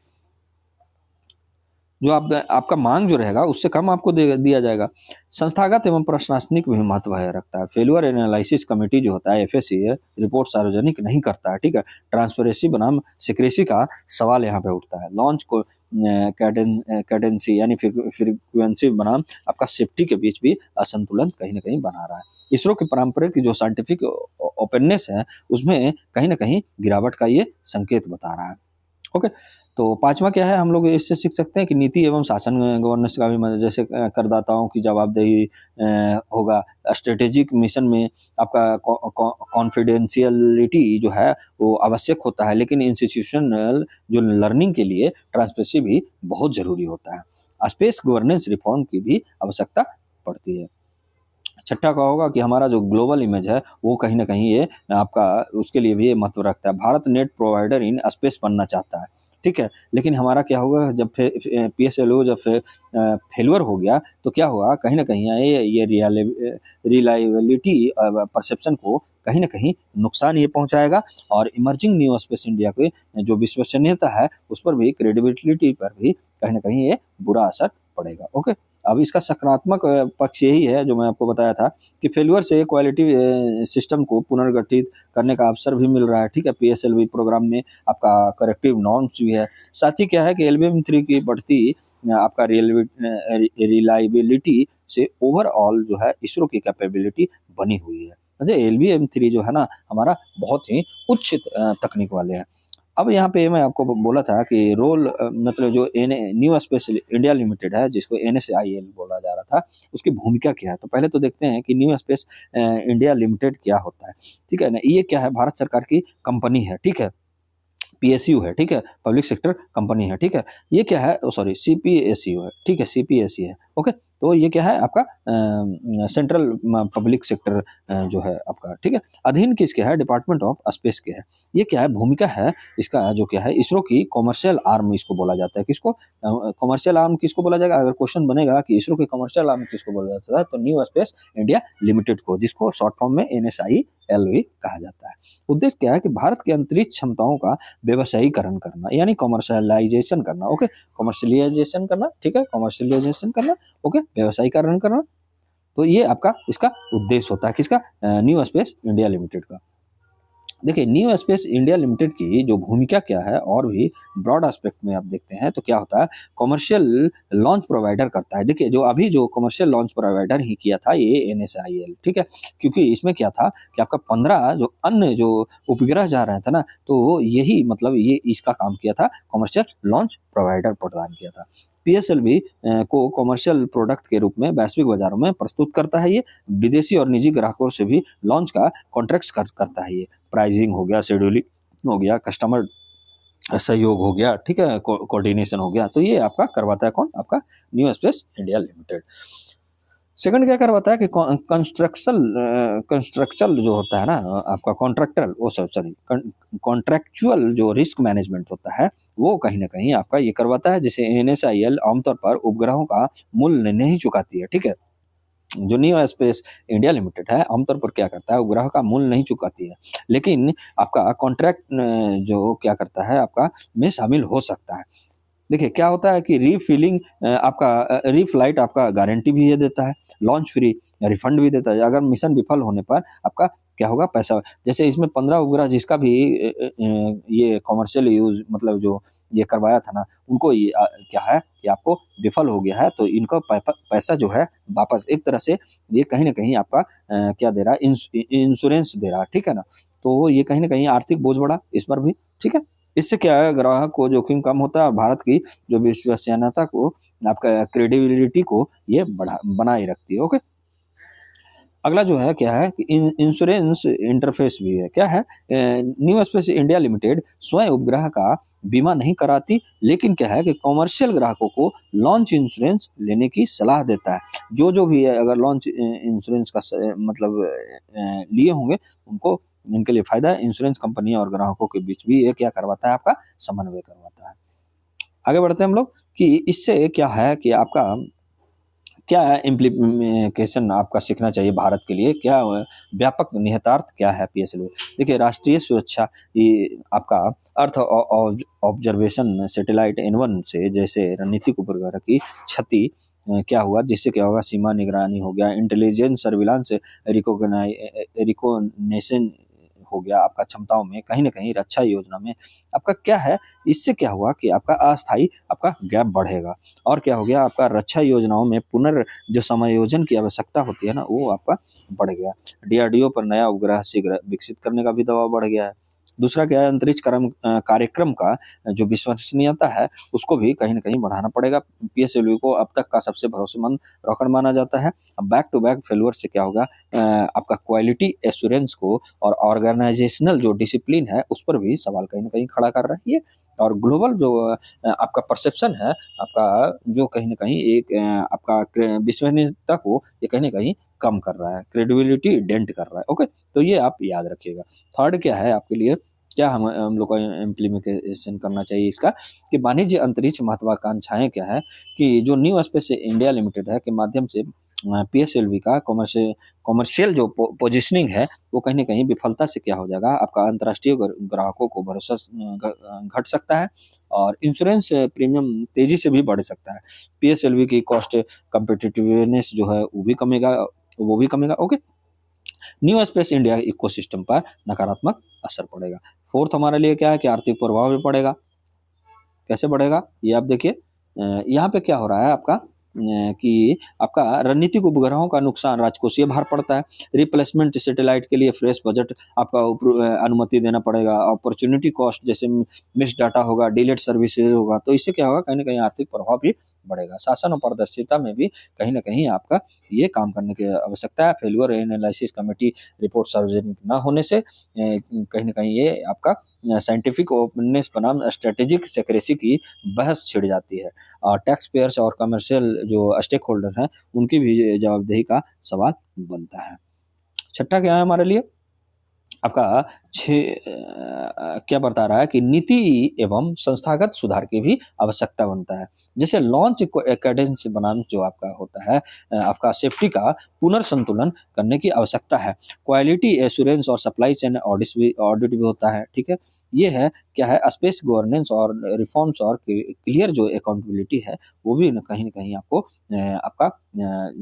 Speaker 1: जो आपका मांग जो रहेगा उससे कम आपको दिया जाएगा। संस्थागत एवं प्रशासनिक भी महत्व है रखता है। फेल्यूर एनालिसिस कमेटी जो होता है FSC रिपोर्ट सार्वजनिक नहीं करता है, ठीक है। ट्रांसपेरेंसी बनाम सिक्रेसी का सवाल यहाँ पे उठता है। लॉन्च को कैडेंसी यानी फ्रीक्वेंसी बनाम आपका सेफ्टी के बीच भी असंतुलन कहीं ना कहीं बना रहा है। इसरो की पारंपरिक जो साइंटिफिक ओपननेस है उसमें कहीं ना कहीं गिरावट का ये संकेत बता रहा है। ओके, तो पांचवा क्या है, हम लोग इससे सीख सकते हैं कि नीति एवं शासन गवर्नेंस का भी जैसे करदाताओं की जवाबदेही होगा। स्ट्रेटेजिक मिशन में आपका कॉन्फिडेंशियलिटी जो है वो आवश्यक होता है, लेकिन इंस्टीट्यूशनल जो लर्निंग के लिए ट्रांसपेरेंसी भी बहुत जरूरी होता है। स्पेस गवर्नेंस रिफॉर्म की भी आवश्यकता पड़ती है। छठा का होगा कि हमारा जो ग्लोबल इमेज है वो कहीं ना कहीं ये आपका उसके लिए भी ये महत्व रखता है। Bharat net provider in space बनना चाहता है, ठीक है, लेकिन हमारा क्या होगा, जब PSLV जब फेलुअर हो गया तो क्या होगा, कहीं ना कहीं ये रिलायबिलिटी परसेप्शन को कहीं ना कहीं नुकसान ये पहुंचाएगा, और इमर्जिंग न्यू स्पेस इंडिया की जो विश्वसनीयता है उस पर भी, क्रेडिबिलिटी पर भी कहीं ना कहीं ये बुरा असर पड़ेगा। ओके, अब इसका सकारात्मक पक्ष यही है जो मैं आपको बताया था कि फेल्यूर से क्वालिटी सिस्टम को पुनर्गठित करने का अवसर भी मिल रहा है, ठीक है। PSLV प्रोग्राम में आपका करेक्टिव नॉर्म्स भी है। साथ ही क्या है कि LVM-3 की बढ़ती आपका रिलायबिलिटी से ओवरऑल जो है इसरो की कैपेबिलिटी बनी हुई है। LVM-3 जो है ना हमारा बहुत ही उच्च तकनीक वाले हैं। अब यहाँ पे मैं आपको बोला था कि रोल मतलब जो न्यू स्पेस इंडिया लिमिटेड है जिसको NSIL बोला जा रहा था, उसकी भूमिका क्या है। तो पहले तो देखते हैं कि न्यू स्पेस इंडिया लिमिटेड क्या होता है, ठीक है ना। ये क्या है, भारत सरकार की कंपनी है, ठीक है। PSU है, ठीक है, पब्लिक सेक्टर कंपनी है, ठीक है। ये क्या है, सॉरी CPSU है, ठीक है, CPSE है। ओके, तो ये क्या है आपका सेंट्रल पब्लिक सेक्टर जो है आपका, ठीक है। अधीन किसके है, डिपार्टमेंट ऑफ स्पेस के है। ये क्या है, भूमिका है इसका जो क्या है, इसरो की कॉमर्शियल आर्म इसको बोला जाता है। किसको कॉमर्शियल आर्म किसको बोला जाएगा, अगर क्वेश्चन बनेगा कि इसरो की कॉमर्शियल आर्म किसको बोला जाता है तो न्यू स्पेस इंडिया लिमिटेड को, जिसको शॉर्ट फॉर्म में NSIL कहा जाता है। उद्देश्य क्या है कि भारत की अंतरिक्ष क्षमताओं का व्यवसायीकरण करना यानी कॉमर्शलाइजेशन करना। ओके, कॉमर्शलाइजेशन करना, ठीक है, कॉमर्शलाइजेशन करना, ओके, व्यवसायीकरण करना। तो ये आपका इसका उद्देश्य होता है किसका, न्यू स्पेस इंडिया लिमिटेड का। देखिए न्यू स्पेस इंडिया लिमिटेड की जो भूमिका क्या है और भी ब्रॉड एस्पेक्ट में आप देखते हैं तो क्या होता है, कॉमर्शियल लॉन्च प्रोवाइडर करता है। देखिए जो अभी जो कॉमर्शियल लॉन्च प्रोवाइडर ही किया था ये NSIL, ठीक है, क्योंकि इसमें क्या था कि आपका 15 जो अन्य जो उपग्रह जा रहे थे ना, तो यही मतलब ये इसका काम किया था, कॉमर्शियल लॉन्च प्रोवाइडर प्रदान किया था। पीएसएलवी को कॉमर्शियल प्रोडक्ट के रूप में वैश्विक बाजारों में प्रस्तुत करता है। ये विदेशी और निजी ग्राहकों से भी लॉन्च का कॉन्ट्रैक्ट्स करता है। ये प्राइसिंग हो गया, शेड्यूलिंग हो गया, कस्टमर सहयोग हो गया, ठीक है, कोऑर्डिनेशन हो गया, तो ये आपका करवाता है कौन? आपका new space India limited. Second क्या करवाता है कि कंस्ट्रक्चरल जो होता है ना आपका कॉन्ट्रैक्टर, वो सॉरी कॉन्ट्रैक्चुअल जो रिस्क मैनेजमेंट होता है वो कहीं ना कहीं आपका ये करवाता है, जिसे एनएसआईएल आमतौर पर उपग्रहों का मूल्य नहीं चुकाती है। ठीक है, जो न्यू स्पेस इंडिया लिमिटेड है आमतौर पर क्या करता है, उपग्रह का मूल्य नहीं चुकाती है, लेकिन आपका कॉन्ट्रैक्ट जो क्या करता है आपका में शामिल हो सकता है। देखिए क्या होता है कि रीफिलिंग आपका रीफ्लाइट आपका गारंटी भी ये देता है, लॉन्च फ्री रिफंड भी देता है। अगर मिशन विफल होने पर आपका क्या होगा, पैसा, जैसे इसमें 15 उपग्रह जिसका भी ये कॉमर्शियल यूज मतलब जो ये करवाया था ना, उनको ये क्या है कि आपको विफल हो गया है तो इनका पैसा जो है वापस, एक तरह से ये कहीं ना कहीं आपका क्या दे रहा है, इंश्योरेंस दे रहा है। ठीक है ना, तो ये कहीं ना कहीं आर्थिक बोझ बढ़ा इस पर भी। ठीक है, इससे क्या है, ग्राहक को जोखिम कम होता है और भारत की जो विश्वसनीयता को, आपका क्रेडिबिलिटी को ये बनाए रखती है। ओके, अगला जो है क्या है कि इंश्योरेंस इंटरफेस भी है। क्या है, न्यू स्पेस इंडिया लिमिटेड स्वयं उपग्रह का बीमा नहीं कराती, लेकिन क्या है कि कॉमर्शियल ग्राहकों को लॉन्च इंश्योरेंस लेने की सलाह देता है। जो भी है, अगर लॉन्च इंश्योरेंस का मतलब लिए होंगे उनको, इनके लिए फायदा है। इंश्योरेंस कंपनी और ग्राहकों के बीच भी ये क्या करवाता है, आपका समन्वय करवाता है। आगे बढ़ते हैं हम लोग कि इससे क्या है कि आपका क्या इम्प्लीमेंटेशन आपका सीखना चाहिए भारत के लिए, क्या व्यापक निहितार्थ क्या है पीएसएलवी। देखिए, राष्ट्रीय सुरक्षा, ये आपका अर्थ ऑब्जर्वेशन सैटेलाइट N1 से जैसे रणनीतिक उपग्रह की क्षति क्या हुआ, जिससे क्या होगा, सीमा निगरानी हो गया, इंटेलिजेंस सर्विलांस रिकोनेशन हो गया, आपका क्षमताओं में कहीं ना कहीं रक्षा योजना में आपका क्या है, इससे क्या हुआ कि आपका अस्थायी आपका गैप बढ़ेगा। और क्या हो गया, आपका रक्षा योजनाओं में जो समायोजन की आवश्यकता होती है ना, वो आपका बढ़ गया। डीआरडीओ पर नया उपग्रह शीघ्र विकसित करने का भी दबाव बढ़ गया है। दूसरा क्या है, अंतरिक्ष कार्यक्रम का जो विश्वसनीयता है उसको भी कहीं ना कहीं बढ़ाना पड़ेगा। पीएसएलवी को अब तक का सबसे भरोसेमंद रॉकेट माना जाता है। बैक टू बैक फेलियर से क्या होगा, आपका क्वालिटी एश्योरेंस को और ऑर्गेनाइजेशनल जो डिसिप्लिन है उस पर भी सवाल कहीं ना कहीं खड़ा कर रही है। और ग्लोबल जो आपका परसेप्शन है आपका, जो कहीं ना कहीं एक आपका विश्वसनीयता को ये कहीं ना कहीं कम कर रहा है, क्रेडिबिलिटी डेंट कर रहा है। ओके, तो ये आप याद रखिएगा। थर्ड क्या है आपके लिए, क्या हम लोग को इम्प्लीमेंटेशन करना चाहिए इसका, कि वाणिज्य अंतरिक्ष महत्वाकांक्षाएं क्या है, कि जो न्यू स्पेस इंडिया लिमिटेड है के माध्यम से पीएसएलवी का कॉमर्शियल जो पोजिशनिंग है वो कहीं ना कहीं विफलता से क्या हो जाएगा, आपका अंतर्राष्ट्रीय ग्राहकों को भरोसा घट सकता है और इंश्योरेंस प्रीमियम तेजी से भी बढ़ सकता है। पीएसएलवी की कॉस्ट कम्पिटिटिवनेस जो है वो भी कमेगा। Okay, new space India ecosystem पर नकारात्मक असर पड़ेगा। फोर्थ हमारे लिए क्या है कि आर्थिक प्रभाव भी पड़ेगा। कैसे बढ़ेगा ये आप देखिए, यहाँ पे क्या हो रहा है आपका कि आपका रणनीतिक उपग्रहों का नुकसान, राजकोषीय भार पड़ता है। रिप्लेसमेंट सैटेलाइट के लिए फ्रेश बजट आपका अनुमति देना पड़ेगा। अपॉर्चुनिटी कॉस्ट, जैसे मिस डाटा होगा, डिलेड सर्विसेज होगा, तो इससे क्या होगा, कहीं ना कहीं आर्थिक प्रभाव भी बढ़ेगा। शासन और पारदर्शिता में भी कहीं ना कहीं आपका ये काम करने की आवश्यकता है। फेल्यूर एनालिसिस कमेटी रिपोर्ट सार्वजनिक न होने से कहीं ना कहीं ये आपका साइंटिफिक ओपननेस बनाम स्ट्रेटेजिक सेक्रेसी की बहस छिड़ जाती है और टैक्स पेयर्स और कमर्शियल जो स्टेक होल्डर हैं उनकी भी जवाबदेही का सवाल बनता है। छठा क्या है हमारे लिए, आपका क्या बता रहा है कि नीति एवं संस्थागत सुधार की भी आवश्यकता बनता है। जैसे लॉन्च कैडेंस बनाम जो आपका होता है, आपका सेफ्टी का पुनर्संतुलन करने की आवश्यकता है। क्वालिटी एश्योरेंस और सप्लाई चेन ऑडिट भी होता है। ठीक है, ये है क्या है, स्पेस गवर्नेंस और रिफॉर्म्स और क्लियर जो अकाउंटेबिलिटी है वो भी कहीं ना कहीं आपको आपका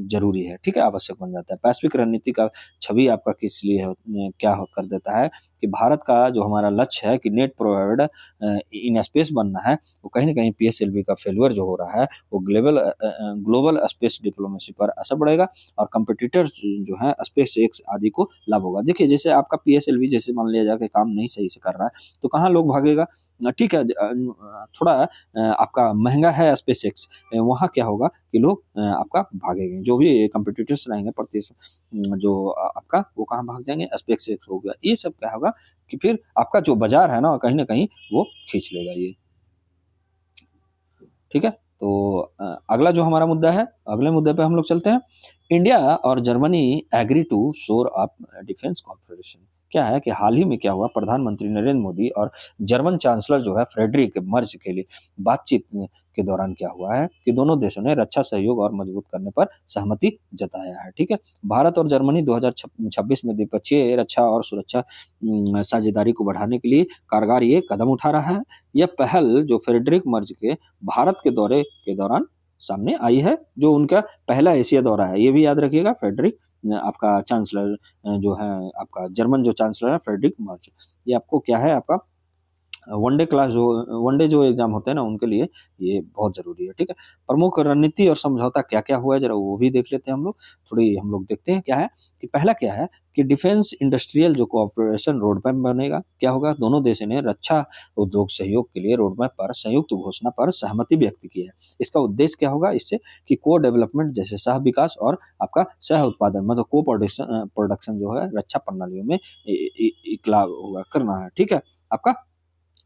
Speaker 1: जरूरी है। ठीक है, आवश्यक बन जाता है। वैश्विक रणनीति का छवि आपका किस लिए क्या कर देता है कि भारत का जो हमारा लक्ष्य है कि नेट प्रोवाइडर इन स्पेस बनना है, वो कहीं ना कहीं पीएसएलवी का फेलियर जो हो रहा है वो ग्लोबल स्पेस डिप्लोमेसी पर असर पड़ेगा और कंपटीटर्स जो है स्पेस एक्स आदि को लाभ होगा। देखिए, जैसे आपका पीएसएलवी जैसे मान लिया जाए कि काम नहीं सही से कर रहा है तो कहाँ लोग भागेगा, ठीक है, थोड़ा आपका महंगा है स्पेस एक्स, वहाँ क्या होगा कि लोग आपका भागेंगे, जो भी कंपटीटर्स रहेंगे जो आपका वो कहाँ भाग जाएंगे, स्पेस एक्स हो गया। ये सब क्या होगा कि फिर आपका जो बाजार है ना कहीं ना कहीं वो खींच लेगा ये। ठीक है, तो अगला जो हमारा मुद्दा है, अगले मुद्दे पे हम लोग चलते हैं। इंडिया और Germany agree to shore up defence corporation. क्या है कि हाल ही में क्या हुआ, प्रधानमंत्री नरेंद्र मोदी और जर्मन चांसलर जो है फ्रेडरिक मर्ज के लिए बातचीत के दौरान क्या हुआ है कि दोनों देशों ने रक्षा सहयोग और मजबूत करने पर सहमति जताया है। ठीक है, भारत और जर्मनी 2026 में द्विपक्षीय रक्षा और सुरक्षा साझेदारी को बढ़ाने के लिए कारगर ये कदम उठा रहा है। यह पहल जो फ्रेडरिक मर्ज के भारत के दौरे के दौरान सामने आई है, जो उनका पहला एशिया दौरा है। ये भी याद रखिएगा, फ्रेडरिक आपका चांसलर जो है, आपका जर्मन जो चांसलर है फ्रेडरिक मर्ज, ये आपको क्या है, आपका वनडे जो एग्जाम होते हैं ना उनके लिए ये बहुत जरूरी है। ठीक है, प्रमुख रणनीति और समझौता क्या क्या हुआ है जरा वो भी देख लेते हैं हम लोग। थोड़ी हम लोग देखते हैं क्या है कि पहला क्या है कि डिफेंस इंडस्ट्रियल जो कोऑपरेशन रोड मैप बनेगा। क्या होगा, दोनों देशों ने रक्षा उद्योग सहयोग के लिए रोड मैप पर संयुक्त घोषणा पर सहमति व्यक्त की है। इसका उद्देश्य क्या होगा, इससे कि को डेवलपमेंट जैसे सह विकास और आपका सह उत्पादन मतलब को प्रोडक्शन जो है रक्षा प्रणालियों में इकलाब होगा करना है। ठीक है, आपका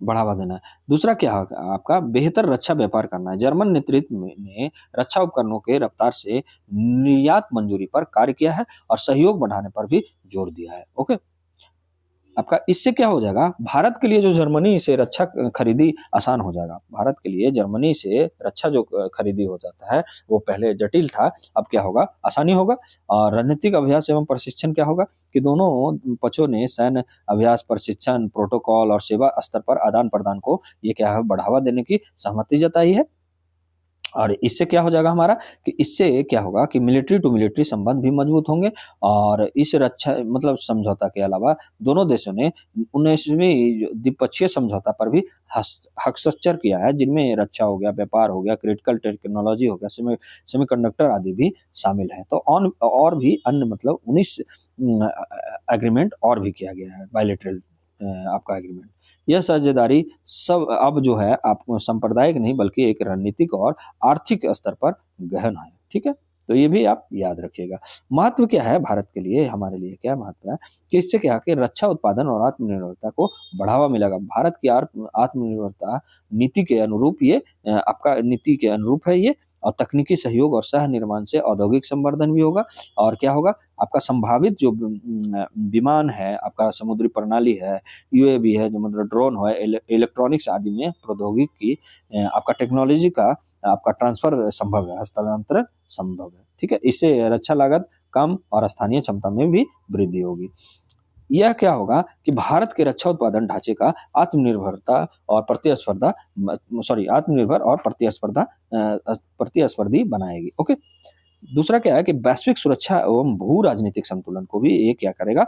Speaker 1: बढ़ावा देना है। दूसरा क्या है, आपका बेहतर रक्षा व्यापार करना है। जर्मन नेतृत्व ने रक्षा उपकरणों के रफ्तार से निर्यात मंजूरी पर कार्य किया है और सहयोग बढ़ाने पर भी जोर दिया है। ओके, आपका इससे क्या हो जाएगा, भारत के लिए जो जर्मनी से रक्षा खरीदी आसान हो जाएगा। भारत के लिए जर्मनी से रक्षा जो खरीदी हो जाता है वो पहले जटिल था, अब क्या होगा, आसानी होगा। और रणनीतिक अभ्यास एवं प्रशिक्षण क्या होगा कि दोनों पक्षों ने सैन्य अभ्यास, प्रशिक्षण, प्रोटोकॉल और सेवा स्तर पर आदान प्रदान को ये क्या है बढ़ावा देने की सहमति जताई है। और इससे क्या हो जाएगा हमारा कि इससे क्या होगा कि मिलिट्री टू मिलिट्री संबंध भी मजबूत होंगे। और इस रक्षा मतलब समझौता के अलावा दोनों देशों ने 19वीं द्विपक्षीय समझौता पर भी हस्ताक्षर किया है, जिनमें रक्षा हो गया, व्यापार हो गया, क्रिटिकल टेक्नोलॉजी हो गया, सेमीकंडक्टर आदि भी शामिल है। तो ऑन और भी अन्य मतलब 19 एग्रीमेंट और भी किया गया है, बायलैटरल आपका एग्रीमेंट। यह साझेदारी सब अब जो है आप सांप्रदायिक नहीं बल्कि एक रणनीतिक और आर्थिक स्तर पर गहन है। ठीक है, तो ये भी आप याद रखिएगा। महत्व क्या है भारत के लिए, हमारे लिए क्या महत्व है कि इससे क्या है कि रक्षा उत्पादन और आत्मनिर्भरता को बढ़ावा मिलेगा। भारत की आत्मनिर्भरता नीति के अनुरूप ये आपका नीति के अनुरूप है ये। और तकनीकी सहयोग और सह निर्माण से औद्योगिक संवर्धन भी होगा। और क्या होगा, आपका संभावित जो विमान है, आपका समुद्री प्रणाली है, यूएवी है, जो मतलब ड्रोन है, इलेक्ट्रॉनिक्स आदि में प्रौद्योगिकी की आपका टेक्नोलॉजी का आपका ट्रांसफर संभव है, हस्तांतरण संभव है। ठीक है, इससे रक्षा लागत कम और स्थानीय क्षमता में भी वृद्धि होगी। यह क्या होगा कि भारत के रक्षा उत्पादन ढांचे का आत्मनिर्भर और प्रतिस्पर्धी बनाएगी। ओके, दूसरा क्या है कि वैश्विक सुरक्षा एवं भू राजनीतिक संतुलन को भी ये क्या करेगा,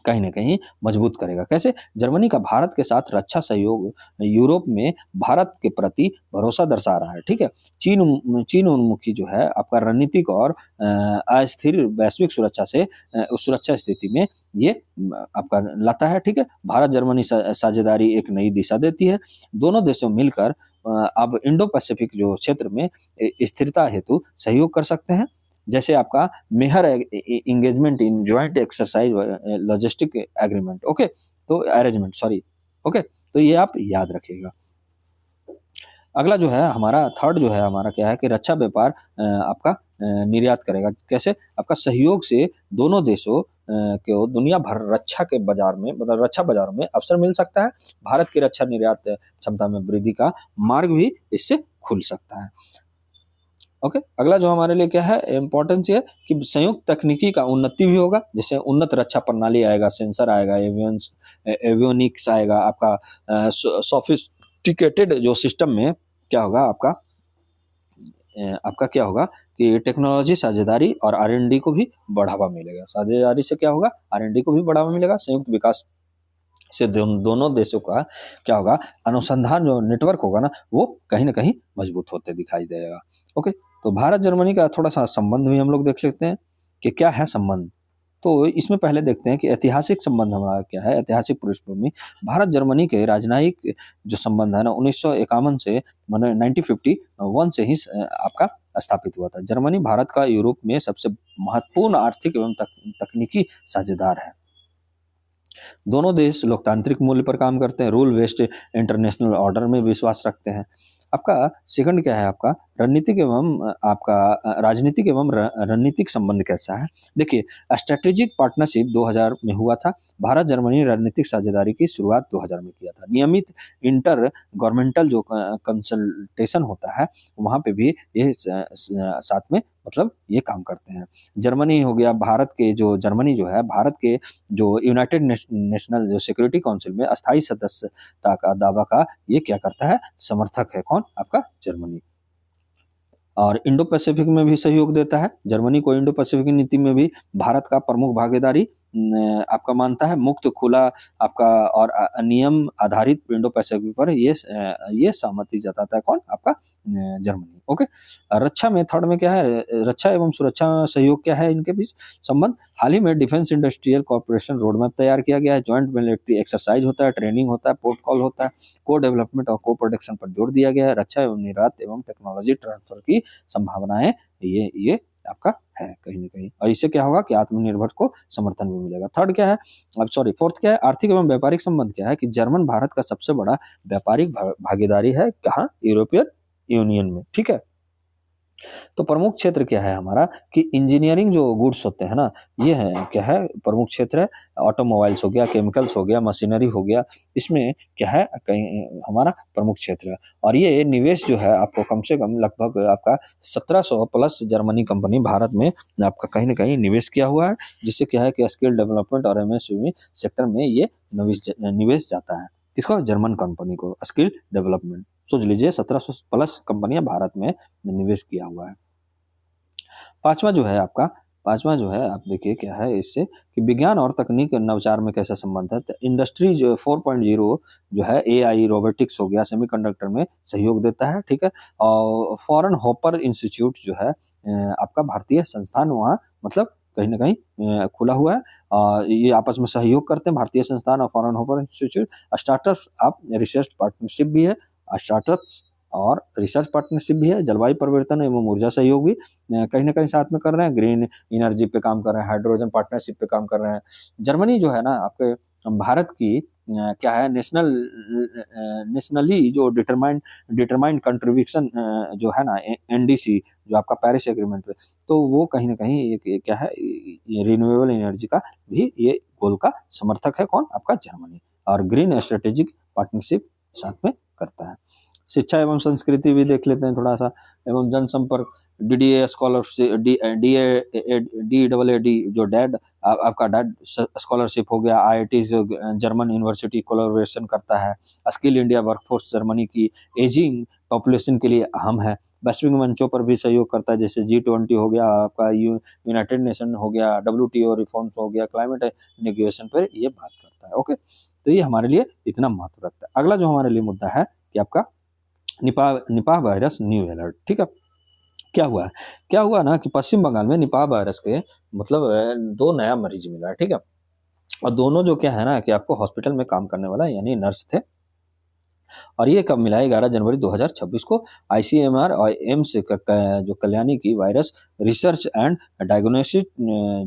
Speaker 1: कहीं ना कहीं मजबूत करेगा। कैसे, जर्मनी का भारत के साथ रक्षा सहयोग यूरोप में भारत के प्रति भरोसा दर्शा रहा है। ठीक है, चीन उन्मुखी जो है आपका रणनीतिक और अस्थिर वैश्विक सुरक्षा स्थिति में ये आपका लाता है। ठीक है, भारत जर्मनी साझेदारी एक नई दिशा देती है। दोनों देशों मिलकर अब इंडो पैसिफिक जो क्षेत्र में स्थिरता हेतु सहयोग कर सकते हैं। जैसे आपका मेहर engagement in joint exercise logistic agreement. Okay, तो अरेंजमेंट सॉरी। ओके, तो ये आप याद रखिएगा। अगला जो है हमारा थर्ड जो है हमारा क्या है कि रक्षा व्यापार आपका निर्यात करेगा। कैसे, आपका सहयोग से दोनों देशों को दुनिया भर रक्षा के बाजार में मतलब रक्षा बाजारों में अवसर मिल सकता है। भारत की रक्षा निर्यात क्षमता में वृद्धि का मार्ग भी इससे खुल सकता है। ओके, अगला जो हमारे लिए क्या है इम्पोर्टेंस है कि संयुक्त तकनीकी का उन्नति भी होगा। जैसे उन्नत रक्षा प्रणाली आएगा, सेंसर आएगा, एवियोनिक्स आएगा, आपका सोफिस्टिकेटेड जो सिस्टम में क्या होगा आपका क्या होगा कि टेक्नोलॉजी साझेदारी और R&D को भी बढ़ावा मिलेगा। साझेदारी से क्या होगा, R&D को भी बढ़ावा मिलेगा। संयुक्त विकास से दोनों देशों का क्या होगा, अनुसंधान जो नेटवर्क होगा ना वो कहीं ना कहीं मजबूत होते दिखाई देगा। ओके, तो भारत जर्मनी का थोड़ा सा संबंध भी हम लोग देख लेते हैं कि क्या है संबंध। तो इसमें पहले देखते हैं कि ऐतिहासिक संबंध हमारा क्या है। ऐतिहासिक पृष्ठभूमि, भारत जर्मनी के राजनयिक जो संबंध है ना 1951 से माने 1951 से ही आपका स्थापित हुआ था। जर्मनी भारत का यूरोप में सबसे महत्वपूर्ण आर्थिक एवं तकनीकी साझेदार है। दोनों देश लोकतांत्रिक मूल्य पर काम करते हैं, रूल बेस्ड इंटरनेशनल ऑर्डर में विश्वास रखते हैं। आपका सेकंड क्या है, आपका रणनीतिक एवं आपका राजनीतिक एवं रणनीतिक संबंध कैसा है। देखिए, स्ट्रेटेजिक पार्टनरशिप 2000 में हुआ था। भारत जर्मनी रणनीतिक साझेदारी की शुरुआत 2000 में किया था। नियमित इंटर गवर्नमेंटल जो कंसल्टेशन होता है वहाँ पे भी ये साथ में मतलब ये काम करते हैं। जर्मनी हो गया, भारत के जो जर्मनी जो है भारत के जो यूनाइटेड नेशनल जो सिक्योरिटी काउंसिल में अस्थायी सदस्यता का दावा का ये क्या करता है, समर्थक है। कौन, आपका जर्मनी। और इंडो पैसिफिक में भी सहयोग देता है। जर्मनी को इंडो पैसिफिक नीति में भी भारत का प्रमुख भागीदारी आपका मानता है। मुक्त, खुला आपका और नियम आधारित इंडो पैसिफिक पर ये सहमति जताता है। कौन, आपका जर्मनी। ओके। रक्षा में थर्ड में क्या है, रक्षा एवं सुरक्षा सहयोग क्या है इनके बीच संबंध। हाल ही में defence industrial corporation road map तैयार किया गया है। ज्वाइंट मिलिट्री एक्सरसाइज होता है, ट्रेनिंग होता है, प्रोटोकॉल होता है, को डेवलपमेंट और को प्रोटेक्शन पर जोर दिया गया है। रक्षा एवं निर्यात एवं टेक्नोलॉजी ट्रांसफर की संभावनाएं ये आपका है कहीं ना कहीं। और इससे क्या होगा कि आत्मनिर्भर को समर्थन भी मिलेगा। थर्ड क्या है, अब सॉरी फोर्थ क्या है, आर्थिक एवं व्यापारिक संबंध क्या है कि जर्मन भारत का सबसे बड़ा व्यापारिक भागीदारी है। कहाँ, यूरोपियन यूनियन में। ठीक है। तो प्रमुख क्षेत्र क्या है हमारा कि इंजीनियरिंग जो गुड्स होते हैं ना, ये है क्या है, प्रमुख क्षेत्र है। ऑटोमोबाइल्स हो गया, केमिकल्स हो गया, मशीनरी हो गया, इसमें क्या है कहीं हमारा प्रमुख क्षेत्र है। और ये निवेश जो है आपको कम से कम लगभग आपका 1700 प्लस जर्मनी कंपनी भारत में आपका कहीं ना कहीं निवेश किया हुआ है, जिससे क्या है कि स्किल डेवलपमेंट और एमएसएमई सेक्टर में ये निवेश जाता है। किसको, जर्मन कंपनी को स्किल डेवलपमेंट। सोच लीजिए 1700 प्लस कंपनियां भारत में निवेश किया हुआ है। पांचवा जो है आप देखिए क्या है इससे कि विज्ञान और तकनीक नवाचार में कैसा संबंध है। तो इंडस्ट्री जो 4.0 जो है एआई रोबोटिक्स हो गया, सेमीकंडक्टर में सहयोग देता है। ठीक है। और फॉरेन हॉपर इंस्टीट्यूट जो है आपका भारतीय संस्थान वहाँ मतलब कहीं ना कहीं खुला हुआ है। और ये आपस में सहयोग करते हैं भारतीय संस्थान और फॉरेन हॉपर इंस्टीट्यूट। स्टार्टअप्स आप रिसर्च पार्टनरशिप भी है, स्टार्टअप्स और रिसर्च पार्टनरशिप भी है। जलवायु परिवर्तन एवं ऊर्जा सहयोग भी कहीं ना कहीं साथ में कर रहे हैं। ग्रीन एनर्जी पे काम कर रहे हैं, हाइड्रोजन पार्टनरशिप पे काम कर रहे हैं। जर्मनी जो है ना आपके भारत की क्या है, नेशनली जो डिटरमाइंड कंट्रीब्यूशन जो है ना एनडीसी जो आपका पेरिस एग्रीमेंट पे, तो वो कहीं ना कहीं एक क्या है, रिन्यूएबल एनर्जी का भी ये गोल का समर्थक है। कौन, आपका जर्मनी। और ग्रीन स्ट्रेटेजिक पार्टनरशिप साथ में करता है। शिक्षा एवं संस्कृति भी देख लेते हैं थोड़ा सा, एवं जनसंपर्क, डीडीए स्कॉलरशिप, DEAD जो डैड आपका डैड स्कॉलरशिप हो गया। आईआईटी जो जर्मन यूनिवर्सिटी कोलैबोरेशन करता है। स्किल इंडिया वर्कफोर्स जर्मनी की एजिंग पॉपुलेशन के लिए अहम है। वैश्विक मंचों पर भी सहयोग करता है, जैसे G20 हो गया आपका, यूनाइटेड नेशन हो गया, WTO रिफॉर्म्स हो गया, क्लाइमेट नेगोशिएशन पर ये बात करता है। ओके। तो ये हमारे लिए इतना महत्व रखता है। अगला जो हमारे लिए मुद्दा है कि आपका निपाह वायरस न्यू अलर्ट। ठीक है। क्या हुआ ना कि पश्चिम बंगाल में निपाह वायरस के मतलब 2 नया मरीज मिला है। ठीक है। और दोनों जो क्या है ना कि आपको हॉस्पिटल में काम करने वाला यानी नर्स थे। और ये कब मिला है, 11 जनवरी 2026 को आईसीएमआर और एम्स जो कल्याणी की वायरस रिसर्च एंड डायग्नोस्टिक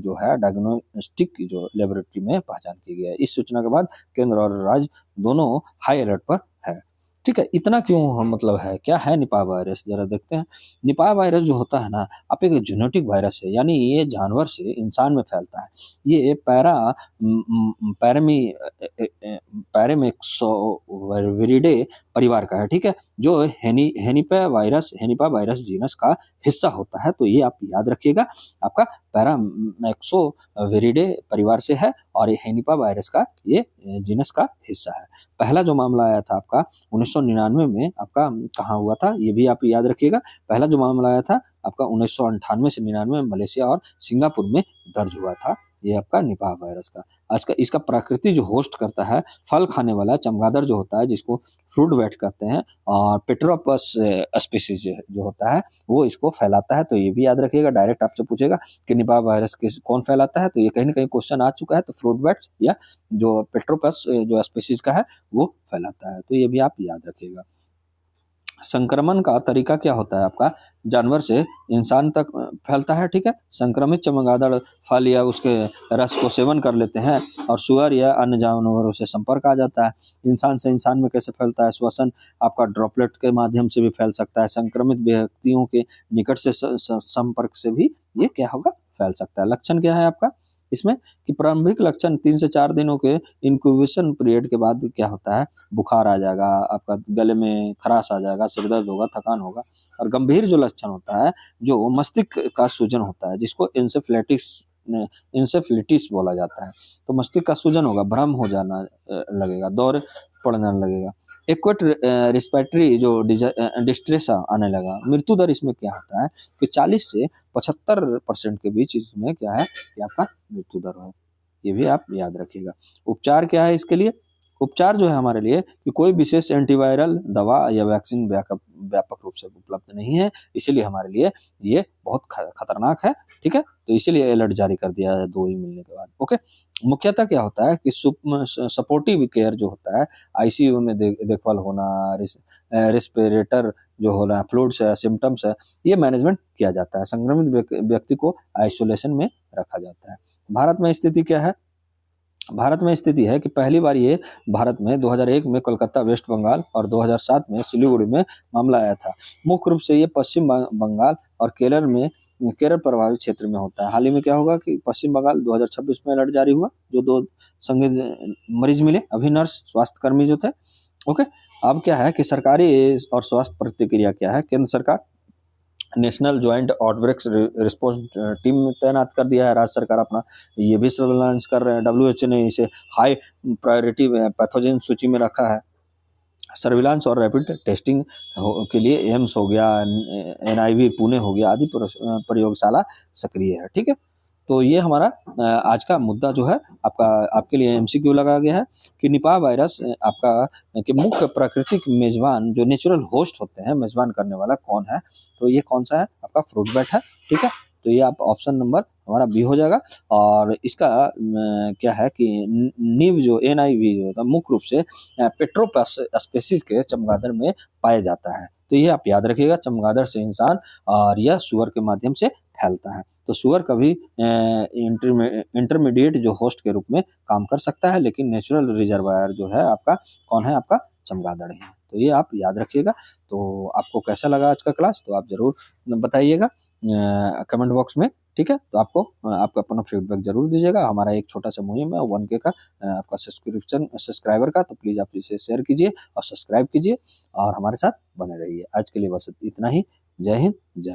Speaker 1: जो है डायग्नोस्टिक जो लेबोरेटरी में पहचान की गई है। इस सूचना के बाद केंद्र और राज्य दोनों हाई अलर्ट पर है। ठीक है। इतना क्यों हम मतलब है, क्या है निपाह वायरस, जरा देखते हैं। निपाह वायरस जो होता है ना आप एक जेनेटिक वायरस है, यानी ये जानवर से इंसान में फैलता है। ये पैरामी पैरामिक्सोविरिडे परिवार का है। ठीक है। जो हेनिपा वायरस जीनस का हिस्सा होता है। तो ये आप याद रखिएगा, आपका पैरामिक्सोविरिडे परिवार से है और ये हेनिपा वायरस का ये जीनस का हिस्सा है। पहला जो मामला आया था आपका 1999 में आपका कहाँ हुआ था, ये भी आप याद रखिएगा। पहला जो मामला आया था आपका 1998 से 99 में मलेशिया और सिंगापुर में दर्ज हुआ था। ये आपका निपाह वायरस का। आज का इसका प्रकृति जो होस्ट करता है फल खाने वाला चमगादड़ जो होता है, जिसको फ्रूट बैट कहते हैं, और पेट्रोपस स्पीसीज जो होता है वो इसको फैलाता है। तो ये भी याद रखिएगा, डायरेक्ट आपसे पूछेगा कि निपाह वायरस कौन फैलाता है, तो ये कहीं ना कहीं क्वेश्चन आ चुका है। तो फ्रूट बैट्स या जो पेट्रोपस जो स्पीसीज का है वो फैलाता है, तो ये भी आप याद रखिएगा। संक्रमण का तरीका क्या होता है आपका, जानवर से इंसान तक फैलता है, ठीक है। संक्रमित चमगादड़ फल या उसके रस को सेवन कर लेते हैं और सुअर या अन्य जानवरों से संपर्क आ जाता है। इंसान से इंसान में कैसे फैलता है, श्वसन आपका ड्रॉपलेट के माध्यम से भी फैल सकता है। संक्रमित व्यक्तियों के निकट से संपर्क से भी ये क्या होगा, फैल सकता है। लक्षण क्या है आपका इसमें, कि प्रारंभिक लक्षण 3 से 4 दिनों के इंक्यूबेशन पीरियड के बाद क्या होता है, बुखार आ जाएगा, आपका गले में खराश आ जाएगा, सिर दर्द होगा, थकान होगा। और गंभीर जो लक्षण होता है, जो मस्तिष्क का सूजन होता है, जिसको इंसेफ्लिटिस बोला जाता है। तो मस्तिष्क का सूजन होगा, भ्रम हो जाना लगेगा, दौर पड़ने लगेगा। एक्वेट रिस्पिरेटरी जो डिस्ट्रेस आने लगा। मृत्यु दर इसमें क्या होता है कि 40 से 75% के बीच इसमें क्या है कि आपका मृत्यु दर है। ये भी आप याद रखिएगा। उपचार क्या है इसके लिए, उपचार जो है हमारे लिए कि कोई विशेष एंटीवायरल दवा या वैक्सीन व्यापक रूप से उपलब्ध नहीं है, इसीलिए हमारे लिए ये बहुत खतरनाक है, ठीक है। तो इसीलिए अलर्ट जारी कर दिया है 2 ही मिलने के बाद। ओके, मुख्यतः क्या होता है कि सपोर्टिव केयर जो होता है, आईसीयू में देखभाल होना, रेस्पिरेटर जो हो रहा है, फ्लूइड्स है, सिम्टम्स है, ये मैनेजमेंट किया जाता है। संक्रमित व्यक्ति को आइसोलेशन में रखा जाता है। भारत में स्थिति क्या है, भारत में स्थिति है कि पहली बार ये भारत में 2001 में कोलकाता, वेस्ट बंगाल और 2007 में सिलीगुड़ी में मामला आया था। मुख्य रूप से ये पश्चिम बंगाल और केरल प्रभावित क्षेत्र में होता है। हाल ही में क्या होगा कि पश्चिम बंगाल 2026 में अलर्ट जारी हुआ, जो 2 संदिग्ध मरीज मिले, अभी नर्स स्वास्थ्यकर्मी जो थे। ओके, अब क्या है कि सरकारी और स्वास्थ्य प्रतिक्रिया क्या है, केंद्र सरकार national joint outbreak response team तैनात कर दिया है, राज्य सरकार अपना ये भी सर्वेलांस कर रहे हैं। डब्ल्यूएचओ ने इसे हाई प्रायोरिटी पैथोजन सूची में रखा है। सर्विलांस और रैपिड टेस्टिंग के लिए एम्स हो गया, एनआईवी पुणे हो गया, आदि प्रयोगशाला सक्रिय है, ठीक है। तो ये हमारा आज का मुद्दा जो है आपके लिए एमसीक्यू लगा गया है कि निपाह वायरस आपका कि मुख्य प्राकृतिक मेजबान जो नेचुरल होस्ट होते हैं, मेजबान करने वाला कौन है, तो ये कौन सा है आपका फ्रूट बैट है, ठीक है। तो ये आप ऑप्शन नंबर हमारा बी हो जाएगा। और इसका क्या है कि नीव जो एनआईवी जो होता है मुख्य रूप से पेट्रोपस स्पीसीज के चमगादड़ में पाया जाता है। तो ये आप याद रखिएगा, चमगादड़ से इंसान और यह सुअर के माध्यम से फैलता है। तो सुअर कभी इंटरमीडिएट जो होस्ट के रूप में काम कर सकता है, लेकिन नेचुरल रिजर्वायर जो है आपका कौन है, आपका चमगादड़ है। तो ये आप याद रखिएगा। तो आपको कैसा लगा आज का क्लास, तो आप जरूर बताइएगा कमेंट बॉक्स में, ठीक है। तो आपका अपना फीडबैक जरूर दीजिएगा। हमारा एक छोटा सा मुहिम है 1K का आपका सब्सक्राइबर का, तो प्लीज़ आप इसे शेयर कीजिए और सब्सक्राइब कीजिए और हमारे साथ बने रहिए। आज के लिए बस इतना ही। जय हिंद, जय